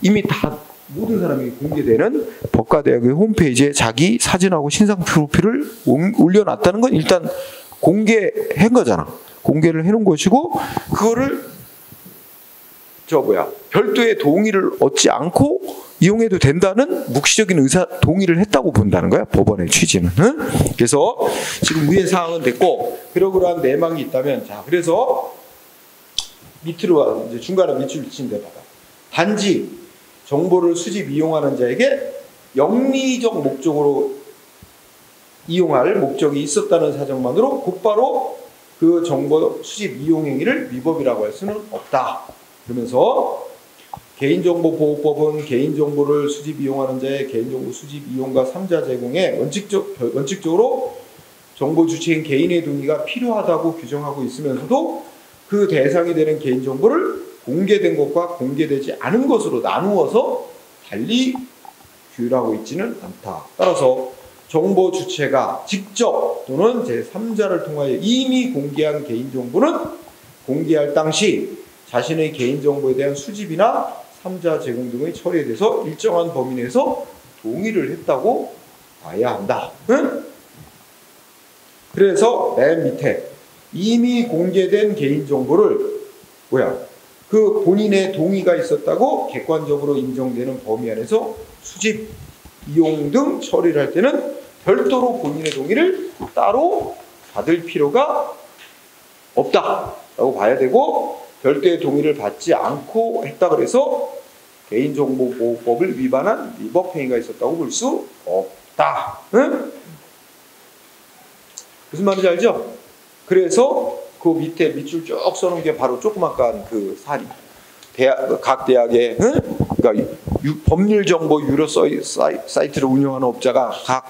이미 다 모든 사람이 공개되는 법과대학의 홈페이지에 자기 사진하고 신상 프로필을 올려놨다는 건 일단 공개한 거잖아. 공개를 해놓은 것이고 그거를 별도의 동의를 얻지 않고 이용해도 된다는 묵시적인 의사 동의를 했다고 본다는 거야. 법원의 취지는. 그래서 지금 위의 사항은 됐고 그러한 내막이 있다면 자 그래서 밑으로 와 이제 중간에 밑줄 치는데 봐봐. 단지 정보를 수집 이용하는 자에게 영리적 목적으로 이용할 목적이 있었다는 사정만으로 곧바로 그 정보 수집 이용 행위를 위법이라고 할 수는 없다. 그러면서 개인정보보호법은 개인정보를 수집 이용하는 자의 개인정보 수집 이용과 3자 제공에 원칙적으로 정보 주체인 개인의 동의가 필요하다고 규정하고 있으면서도 그 대상이 되는 개인정보를 공개된 것과 공개되지 않은 것으로 나누어서 달리 규율하고 있지는 않다. 따라서 정보 주체가 직접 또는 제3자를 통하여 이미 공개한 개인정보는 공개할 당시 자신의 개인정보에 대한 수집이나 3자 제공 등의 처리에 대해서 일정한 범위 내에서 동의를 했다고 봐야 한다. 응? 그래서 맨 밑에 이미 공개된 개인정보를 그 본인의 동의가 있었다고 객관적으로 인정되는 범위 안에서 수집, 이용 등 처리를 할 때는 별도로 본인의 동의를 따로 받을 필요가 없다라고 봐야 되고, 별도의 동의를 받지 않고 했다 그래서 개인정보보호법을 위반한 위법 행위가 있었다고 볼 수 없다. 응? 무슨 말인지 알죠? 그래서 그 밑에 밑줄 쭉 써놓은 게 바로 조그맣간 그 사례. 각 대학의 그러니까 법률정보 유료 사이트를 운영하는 업자가 각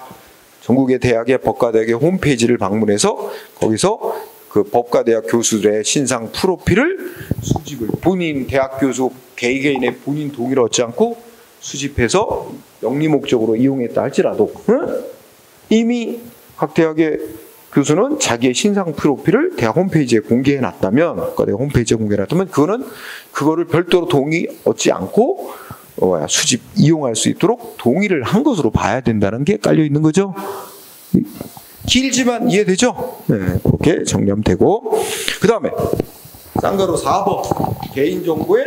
전국의 대학의 법과대학의 홈페이지를 방문해서 거기서 그 법과대학 교수들의 신상 프로필을 수집을 본인 대학 교수 개개인의 본인 동의를 얻지 않고 수집해서 영리 목적으로 이용했다 할지라도 이미 각 대학의 교수는 자기의 신상 프로필을 대학 홈페이지에 공개해 놨다면, 과대학 홈페이지에 공개해 놨다면 그거를 별도로 동의 얻지 않고 수집 이용할 수 있도록 동의를 한 것으로 봐야 된다는 게 깔려 있는 거죠. 길지만 이해되죠? 네, 그렇게 정리하면 되고, 그 다음에 쌍가루 4번 개인정보의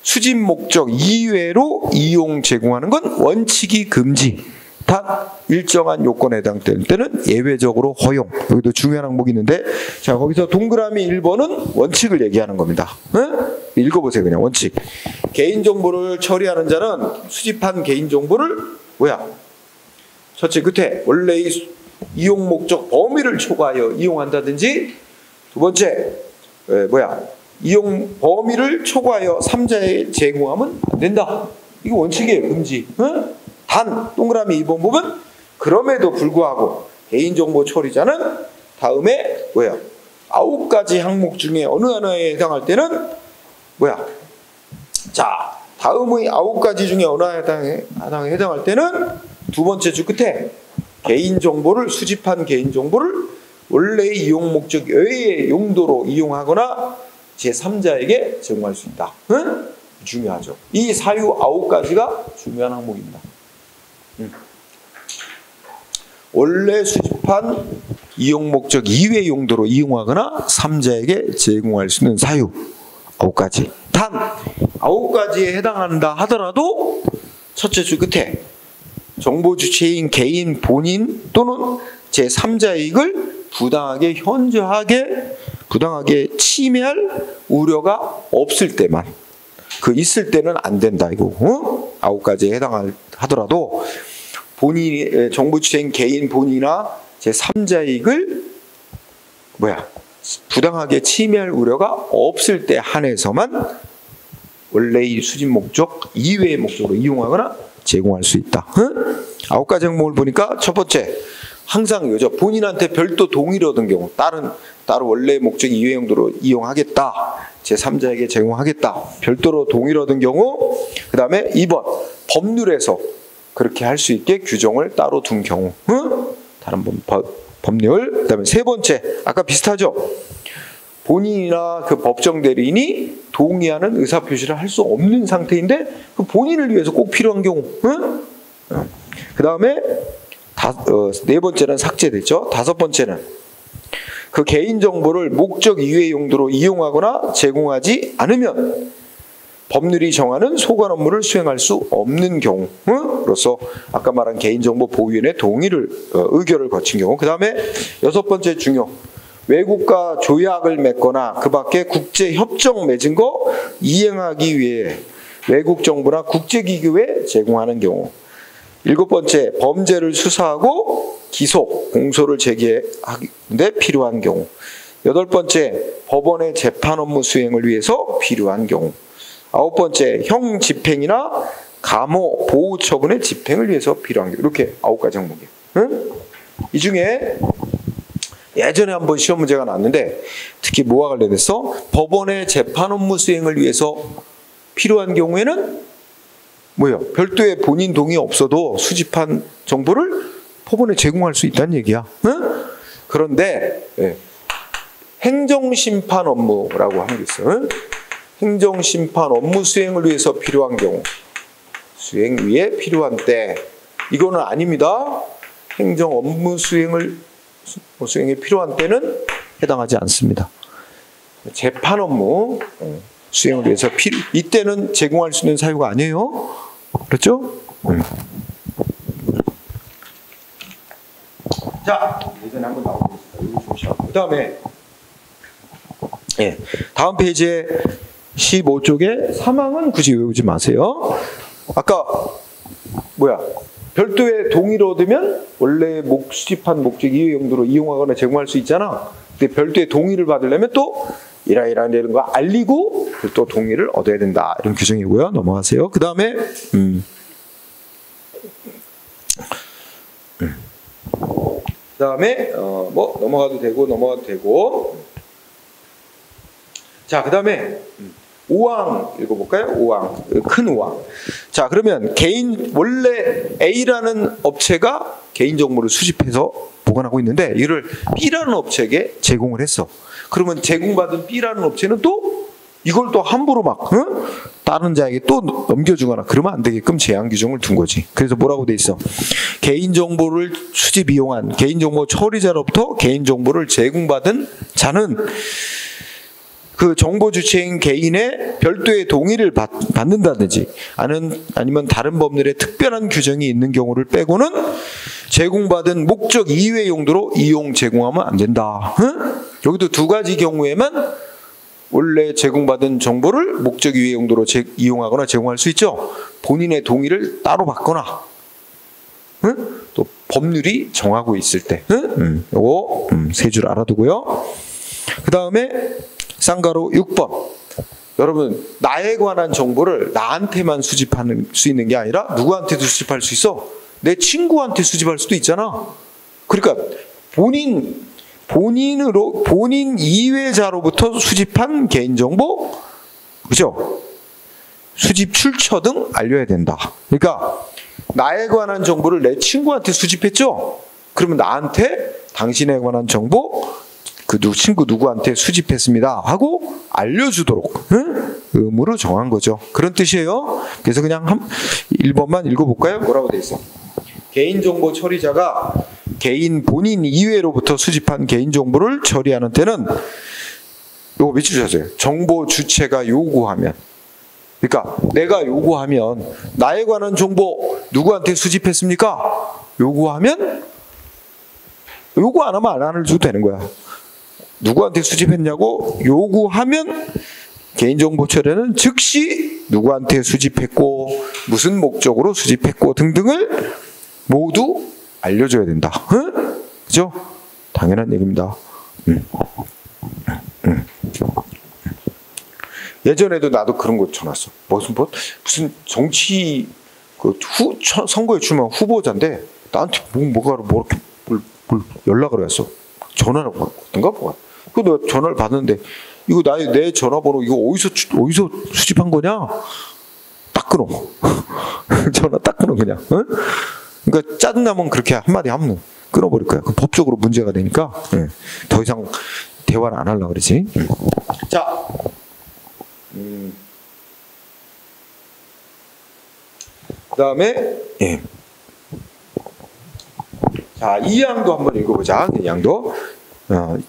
수집 목적 이외로 이용 제공하는 건 원칙이 금지, 단 일정한 요건에 해당될 때는 예외적으로 허용. 여기도 중요한 항목이 있는데, 자 거기서 동그라미 1번은 원칙을 얘기하는 겁니다. 네? 읽어보세요. 그냥 원칙. 개인정보를 처리하는 자는 수집한 개인정보를 첫째 끝에 원래의 이용 목적 범위를 초과하여 이용한다든지, 두 번째 이용 범위를 초과하여 3자에 제공하면 안 된다. 이거 원칙이에요. 금지. 단 동그라미 2번 보면 그럼에도 불구하고 개인정보 처리자는 다음에 9가지 항목 중에 어느 하나에 해당할 때는 자 다음의 9가지 중에 어느 하나에 해당할 때는 두 번째 줄 끝에 개인정보를 수집한 개인정보를 원래의 이용 목적 외의 용도로 이용하거나 제3자에게 제공할 수 있다. 중요하죠. 이 사유 9가지가 중요한 항목입니다. 원래 수집한 이용 목적 이외의 용도로 이용하거나 3자에게 제공할 수 있는 사유 9가지. 단 9가지에 해당한다 하더라도 첫째 줄 끝에 정보 주체인 개인 본인 또는 제3자의 이익을 부당하게 침해할 우려가 없을 때만, 있을 때는 안 된다 이거. 9가지에 해당하더라도 본인이 정보 주체인 개인 본인이나 제3자의 이익을 부당하게 침해할 우려가 없을 때 한해서만 원래의 수집 목적 이외의 목적으로 이용하거나 제공할 수 있다. 9가지 항목을 보니까 첫 번째 항상 이거죠. 본인한테 별도 동의를 얻은 경우, 따로 원래 목적 이외 용도로 이용하겠다, 제3자에게 제공하겠다, 별도로 동의를 얻은 경우, 그 다음에 2번 법률에서 그렇게 할 수 있게 규정을 따로 둔 경우, 다른 법률. 그 다음에 세 번째 아까 비슷하죠. 본인이나 그 법정 대리인이 동의하는 의사표시를 할 수 없는 상태인데 그 본인을 위해서 꼭 필요한 경우. 그 다음에 네 번째는 삭제됐죠. 다섯 번째는 그 개인정보를 목적 이외의 용도로 이용하거나 제공하지 않으면 법률이 정하는 소관 업무를 수행할 수 없는 경우로서 아까 말한 개인정보 보호위원회 의결을 거친 경우. 그 다음에 여섯 번째 중요. 외국과 조약을 맺거나 그 밖에 국제협정 맺은 거 이행하기 위해 외국 정부나 국제기구에 제공하는 경우. 일곱 번째, 범죄를 수사하고 기소, 공소를 제기하는데 필요한 경우. 여덟 번째, 법원의 재판 업무 수행을 위해서 필요한 경우. 아홉 번째, 형 집행이나 감호, 보호 처분의 집행을 위해서 필요한 경우. 이렇게 9가지 항목이에요. 이 중에 예전에 한번 시험 문제가 나왔는데 특히 뭐와 관련해서 법원의 재판 업무 수행을 위해서 필요한 경우에는 뭐예요? 별도의 본인 동의 없어도 수집한 정보를 법원에 제공할 수 있다는 얘기야. 응? 그런데 행정심판 업무라고 하는 게 있어요. 응? 행정심판 업무 수행을 위해서 필요한 경우, 수행 위에 필요한 때, 이거는 아닙니다. 행정 업무 수행에 필요한 때는 해당하지 않습니다. 재판 업무 수행을 위해서 이때는 제공할 수 있는 사유가 아니에요. 그렇죠? 자, 예전에 한번 나오고 있습니다. 이거 조심하고. 그 다음에 다음 페이지에 15쪽에 사망은 굳이 외우지 마세요. 아까 별도의 동의를 얻으면 원래 수집한 목적 이외 용도로 이용하거나 제공할 수 있잖아. 근데 별도의 동의를 받으려면 또 이런 거 알리고 또 동의를 얻어야 된다. 이런 규정이고요. 넘어가세요. 그 다음에 넘어가도 되고. 자, 그 다음에 5항 읽어볼까요? 5항, 큰 5항. 자, 그러면 원래 A라는 업체가 개인정보를 수집해서 보관하고 있는데 이를 B라는 업체에게 제공을 했어. 그러면 제공받은 B라는 업체는 또 이걸 또 함부로 다른 자에게 또 넘겨주거나 그러면 안 되게끔 제한 규정을 둔 거지. 그래서 뭐라고 돼 있어? 개인정보를 수집 이용한 개인정보 처리자로부터 개인정보를 제공받은 자는 그 정보 주체인 개인의 별도의 동의를 받는다든지 아니면 다른 법률에 특별한 규정이 있는 경우를 빼고는 제공받은 목적 이외의 용도로 이용 제공하면 안 된다. 여기도 두 가지 경우에만 원래 제공받은 정보를 목적 이외의 용도로 이용하거나 제공할 수 있죠. 본인의 동의를 따로 받거나 또 법률이 정하고 있을 때. 요거 세 줄 알아두고요. 그 다음에 쌍가로 6번. 여러분, 나에 관한 정보를 나한테만 수집할 수 있는 게 아니라 누구한테도 수집할 수 있어? 내 친구한테 수집할 수도 있잖아. 그러니까 본인 이외자로부터 수집한 개인정보, 그죠? 수집 출처 등 알려야 된다. 그러니까 나에 관한 정보를 내 친구한테 수집했죠? 그러면 나한테 당신에 관한 정보 그 친구 누구한테 수집했습니다 하고 알려주도록 의무로 정한 거죠. 그런 뜻이에요. 그래서 그냥 1번만 읽어볼까요? 뭐라고 돼 있어? 개인정보 처리자가 본인 이외로부터 수집한 개인정보를 처리하는 때는 요거 밑줄쳤어요. 정보 주체가 요구하면. 그러니까 내가 요구하면 나에 관한 정보 누구한테 수집했습니까? 요구하면 요구 안 하면 안 해줘도 되는 거야. 누구한테 수집했냐고 요구하면 개인정보 처리는 즉시 누구한테 수집했고 무슨 목적으로 수집했고 등등을 모두 알려줘야 된다. 그죠? 당연한 얘기입니다. 예전에도 나도 그런 거 쳐놨어. 무슨 정치 선거에 출마한 후보자인데 나한테 뭐가 이렇게 뭘 연락을 했어. 전화를 받던가 뭐가. 그 내가 전화를 받는데 이거 내 전화번호 이거 어디서 수집한 거냐? 딱 끊어. 전화 딱 끊어 그냥. 그러니까 짜증나면 그렇게 한마디 하면 끊어버릴 거야. 그 법적으로 문제가 되니까 더 이상 대화를 안 하려고 그러지. 자, 그 다음에 자, 이 양도 한번 읽어보자. 이 양도.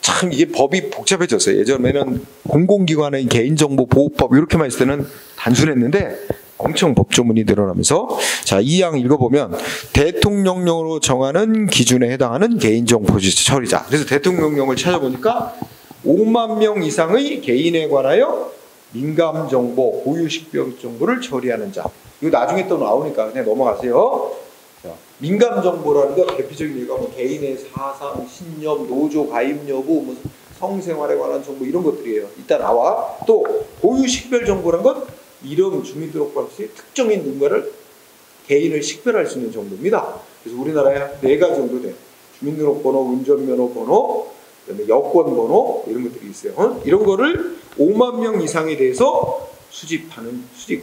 참 이게 법이 복잡해졌어요. 예전에는 공공기관의 개인정보보호법 이렇게만 있을 때는 단순했는데 엄청 법조문이 늘어나면서 자, 이 양 읽어보면 대통령령으로 정하는 기준에 해당하는 개인정보 처리자. 그래서 대통령령을 찾아보니까 5만 명 이상의 개인에 관하여 민감정보, 고유식별 정보를 처리하는 자. 이거 나중에 또 나오니까 그냥 넘어가세요. 자, 민감정보라는 거 대표적인 예가 뭐 개인의 사상, 신념, 노조 가입 여부, 뭐 성생활에 관한 정보 이런 것들이에요. 이따 나와. 또 고유식별 정보란 건 이름, 주민등록번 없이 특정인 누군가를 개인을 식별할 수 있는 정보입니다. 그래서 우리나라에 4가지 정도 돼. 주민등록번호, 운전면허번호, 그다음에 여권번호 이런 것들이 있어요. 이런 거를 5만 명 이상에 대해서 수집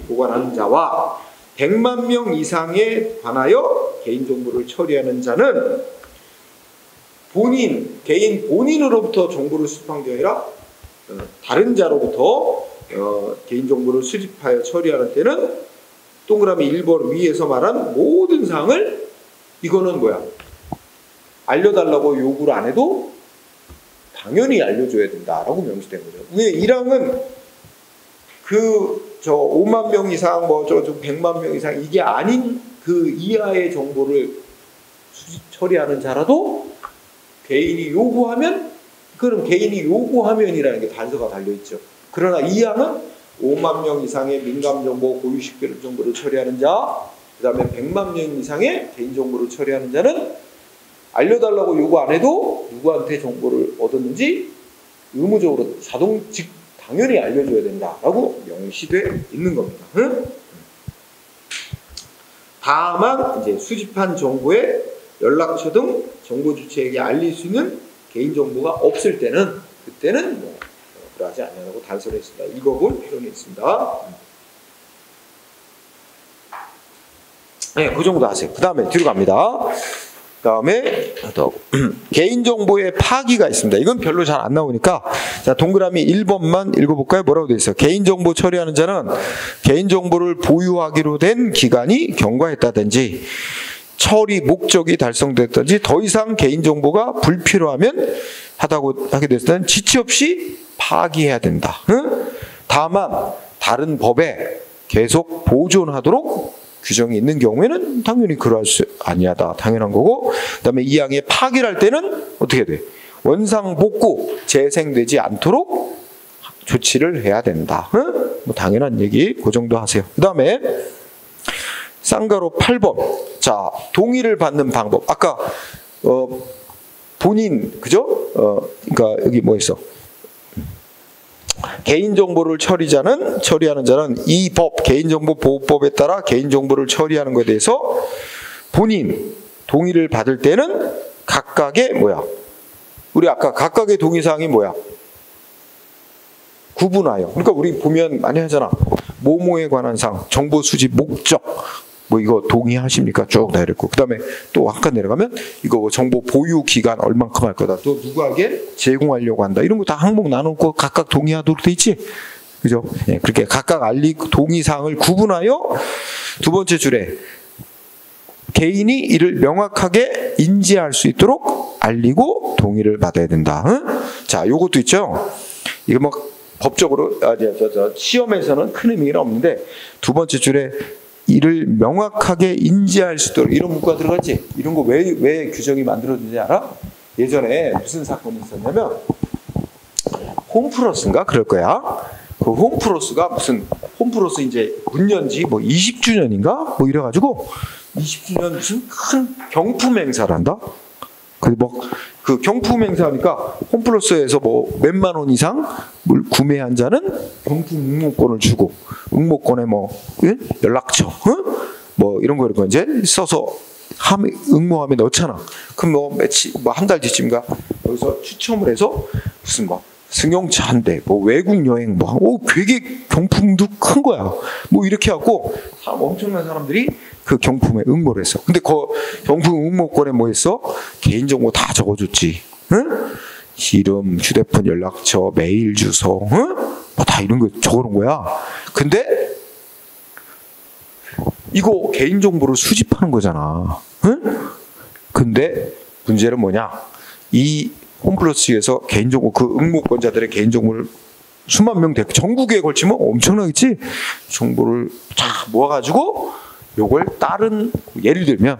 보관하는 자와 100만 명 이상에 관하여 개인정보를 처리하는 자는 개인 본인으로부터 정보를 수집한 게 아니라 다른 자로부터 개인정보를 수집하여 처리하는 때는 동그라미 1번 위에서 말한 모든 사항을 이거는 뭐야? 알려달라고 요구를 안 해도 당연히 알려줘야 된다라고 명시된 거죠. 왜 1항은 5만 명 이상, 100만 명 이상 이게 아닌 그 이하의 정보를 수집 처리하는 자라도 개인이 요구하면 그럼 개인이 요구하면이라는 게 단서가 달려 있죠. 그러나 2항은 5만 명 이상의 민감정보, 고유식별 정보를 처리하는 자, 그 다음에 100만 명 이상의 개인정보를 처리하는 자는 알려달라고 요구 안 해도 누구한테 정보를 얻었는지 의무적으로 당연히 알려줘야 된다라고 명시되어 있는 겁니다. 응? 다만 이제 수집한 정보에 연락처 등 정보 주체에게 알릴 수 있는 개인정보가 없을 때는 그때는 그러하지 않냐고 단서를 했습니다. 읽어볼 필요는 있습니다. 네, 그 정도 하세요. 그 다음에 뒤로 갑니다. 그 다음에 개인정보의 파기가 있습니다. 이건 별로 잘 안 나오니까 자 동그라미 1번만 읽어볼까요? 뭐라고 되어 있어요? 개인정보 처리하는 자는 개인정보를 보유하기로 된 기간이 경과했다든지 처리 목적이 달성됐든지 더 이상 개인정보가 불필요하면 하게 됐을 때는 지체 없이 파기해야 된다. 응? 다만 다른 법에 계속 보존하도록 규정이 있는 경우에는 당연히 그럴 수 아니하다. 당연한 거고 그 다음에 이 항의 파기를 할 때는 어떻게 돼? 원상복구 재생되지 않도록 조치를 해야 된다. 응? 뭐 당연한 얘기 그 정도 하세요. 그 다음에 쌍가로 8번 자 동의를 받는 방법 아까 본인 그죠? 그러니까 여기 뭐 있어? 개인정보를 처리하는 자는 이 법, 개인정보보호법에 따라 개인정보를 처리하는 것에 대해서 본인 동의를 받을 때는 각각의 우리 아까 각각의 동의사항이 뭐야? 구분하여. 그러니까 우리 보면 많이 하잖아. 모모에 관한 사항, 정보 수집 목적, 이거 동의하십니까? 쭉 내렸고. 그 다음에 또 한 칸 내려가면 이거 정보 보유 기간 얼만큼 할 거다. 또 누구에게 제공하려고 한다. 이런 거 다 항목 나누고 각각 동의하도록 돼 있지? 그죠? 예, 그렇게 각각 동의사항을 구분하여 두 번째 줄에 개인이 이를 명확하게 인지할 수 있도록 알리고 동의를 받아야 된다. 응? 자, 요것도 있죠? 이거 법적으로, 시험에서는 큰 의미는 없는데 두 번째 줄에 이를 명확하게 인지할 수 있도록 이런 문구가 들어갔지? 이런 거 왜 규정이 만들어지는지 알아? 예전에 무슨 사건이 있었냐면 홈플러스인가? 그럴 거야. 그 홈플러스가 홈플러스 이제 문연지 20주년인가? 이래가지고 20주년 무슨 큰 경품 행사를 한다? 그 경품 행사하니까 홈플러스에서 몇만 원 이상 구매한 자는 경품 응모권을 주고 응모권에 연락처 이런 거 이제 써서 응모함에 넣잖아. 그럼 한 달 뒤쯤인가 여기서 추첨을 해서 무슨 승용차 한 대, 외국 여행 되게 경품도 큰 거야. 이렇게 하고 엄청난 사람들이 그 경품에 응모를 했어. 근데 그 경품 응모권에 뭐 했어? 개인정보 다 적어줬지. 응? 이름, 휴대폰, 연락처, 메일 주소, 응? 다 이런 거 적어놓은 거야. 근데 이거 개인정보를 수집하는 거잖아. 응? 근데 문제는 뭐냐? 이 홈플러스에서 개인정보 그 응모권자들의 개인정보를 수만 명 전국에 걸치면 엄청나겠지. 정보를 다 모아가지고 요걸 다른 예를 들면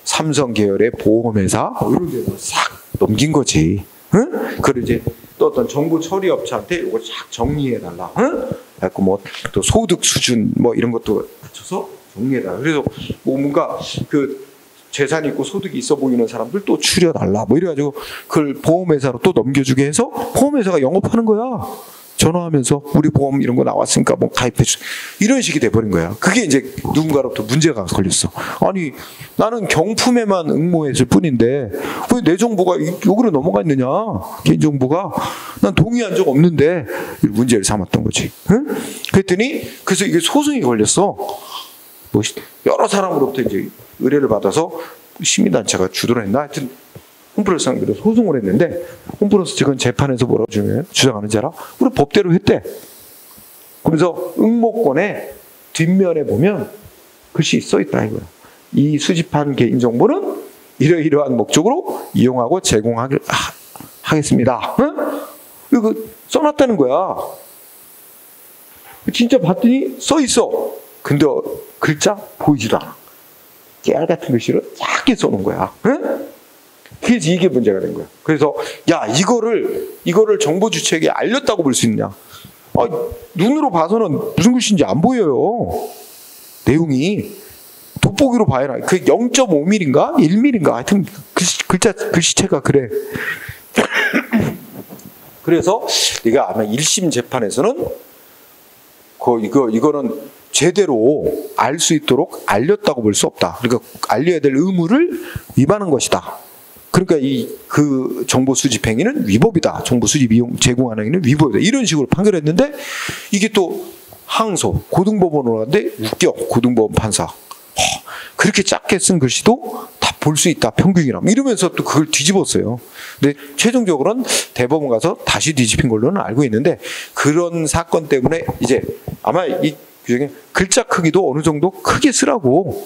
삼성 계열의 보험회사 이런 데서 싹 넘긴 거지. 응? 그리고 이제 또 어떤 정보 처리 업체한테 요걸 싹 정리해 달라. 응? 그래갖고 또 소득 수준 이런 것도 갖춰서 정리해 달라. 그래서 뭔가 그 재산이 있고 소득이 있어 보이는 사람들 또 추려달라. 이래가지고 그걸 보험회사로 또 넘겨주게 해서 보험회사가 영업하는 거야. 전화하면서 우리 보험 이런 거 나왔으니까 가입해줘. 이런 식이 돼버린 거야. 그게 이제 누군가로부터 문제가 걸렸어. 아니 나는 경품에만 응모했을 뿐인데 왜 내 정보가 여기로 넘어가 있느냐. 개인정보가. 난 동의한 적 없는데 문제를 삼았던 거지. 응? 그랬더니 그래서 이게 소송이 걸렸어. 뭐 여러 사람으로부터 이제 의뢰를 받아서 시민단체가 주도를 했나 하여튼 홈플러스 상대로 소송을 했는데 홈플러스 측은 재판에서 뭐라고 주장하는지 알아? 우리 법대로 했대. 그래서 응모권의 뒷면에 보면 글씨 써 있다 이거야. 이 수집한 개인정보는 이러이러한 목적으로 이용하고 제공하겠습니다. 응? 이거 써놨다는 거야. 진짜 봤더니 써 있어. 근데 글자 보이지도 않아. 깨알 같은 글씨를 작게 써놓은 거야. 응? 그래서 이게 문제가 된 거야. 그래서 야 이거를 정보 주체에게 알렸다고 볼 수 있냐? 눈으로 봐서는 무슨 글씨인지 안 보여요. 내용이 돋보기로 봐야 나. 그 0.5mm인가 1mm인가 하여튼 글씨체가 그래. 그래서 네가 아마 1심 재판에서는 이거는 제대로 알 수 있도록 알렸다고 볼 수 없다. 그러니까 알려야 될 의무를 위반한 것이다. 그러니까 그 정보 수집 행위는 위법이다. 정보 수집 이용 제공하는 행위는 위법이다. 이런 식으로 판결했는데 이게 또 항소 고등법원으로 갔는데 웃겨. 고등법원 판사 그렇게 작게 쓴 글씨도 다 볼 수 있다. 평균이라면 이러면서 또 그걸 뒤집었어요. 근데 최종적으로는 대법원 가서 다시 뒤집힌 걸로는 알고 있는데 그런 사건 때문에 이제 아마 이 규정에 글자 크기도 어느 정도 크게 쓰라고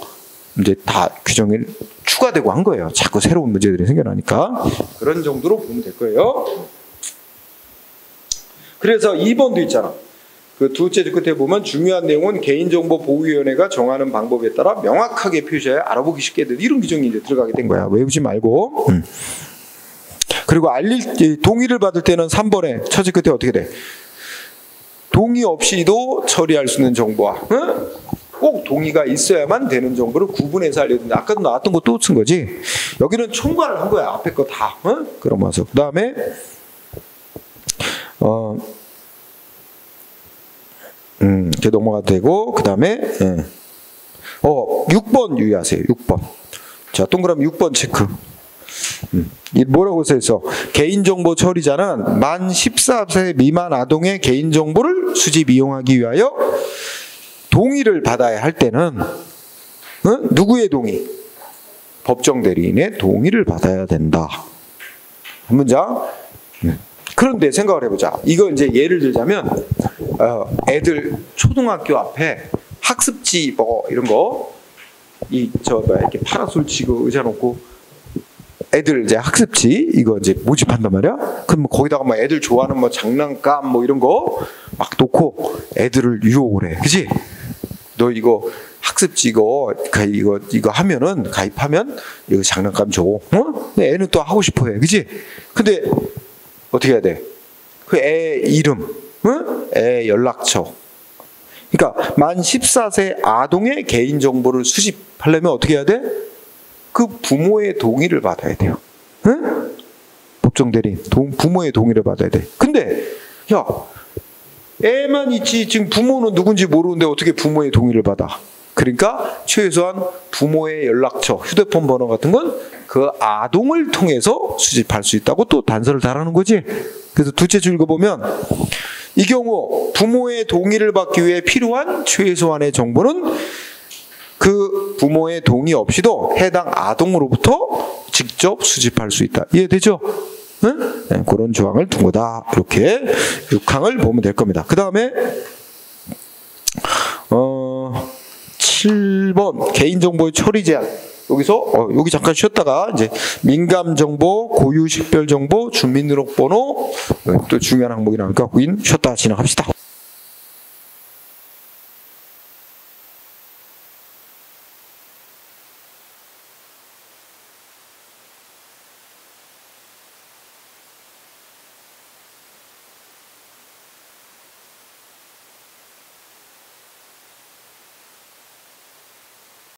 이제 다 규정이 추가되고 한 거예요. 자꾸 새로운 문제들이 생겨나니까 그런 정도로 보면 될 거예요. 그래서 2번도 있잖아. 그 둘째 줄 끝에 보면 중요한 내용은 개인정보보호위원회가 정하는 방법에 따라 명확하게 표시해 알아보기 쉽게 돼. 이런 규정이 이제 들어가게 된 거야. 외우지 말고. 그리고 동의를 받을 때는 3번에 첫째 끝에 어떻게 돼? 동의 없이도 처리할 수 있는 정보와 꼭 동의가 있어야만 되는 정보를 구분해서 알려준다. 아까도 나왔던 거 또 쓴 거지. 여기는 총괄을 한 거야. 앞에 거 다. 그러면서 그 다음에 이렇게 넘어가도 되고 그 다음에 6번 유의하세요. 6번. 자, 동그라미 6번 체크. 뭐라고 써있어? 개인정보 처리자는 만 14세 미만 아동의 개인정보를 수집 이용하기 위하여 동의를 받아야 할 때는 누구의 동의? 법정 대리인의 동의를 받아야 된다. 한 문장. 그런데 생각을 해보자. 이거 이제 예를 들자면 애들 초등학교 앞에 학습지 뭐 이런 거 이렇게 파라솔 치고 의자 놓고 애들 이제 학습지 이거 이제 모집한단 말이야. 그럼 거기다가 막 애들 좋아하는 뭐 장난감 뭐 이런 거 막 놓고 애들을 유혹을 해. 그지? 너 이거 학습지 이거 하면은 가입하면 이거 장난감 줘. 근데 애는 또 하고 싶어 해. 그지? 근데 어떻게 해야 돼? 그 애 이름, 애 연락처. 그러니까 만 14세 아동의 개인정보를 수집하려면 어떻게 해야 돼? 그 부모의 동의를 받아야 돼요. 법정 대리인, 부모의 동의를 받아야 돼. 근데 야, 애만 있지 지금 부모는 누군지 모르는데 어떻게 부모의 동의를 받아? 그러니까 최소한 부모의 연락처, 휴대폰 번호 같은 건 그 아동을 통해서 수집할 수 있다고 또 단서를 달하는 거지. 그래서 둘째 줄 읽어보면 이 경우 부모의 동의를 받기 위해 필요한 최소한의 정보는 그 부모의 동의 없이도 해당 아동으로부터 직접 수집할 수 있다. 이해되죠? 응? 네, 그런 조항을 둔 거다. 이렇게 6항을 보면 될 겁니다. 그 다음에 7번 개인정보의 처리 제한. 여기서 여기 잠깐 쉬었다가 이제 민감정보, 고유식별정보, 주민등록번호 또 중요한 항목이 나오니까 거긴 쉬었다가 진행합시다.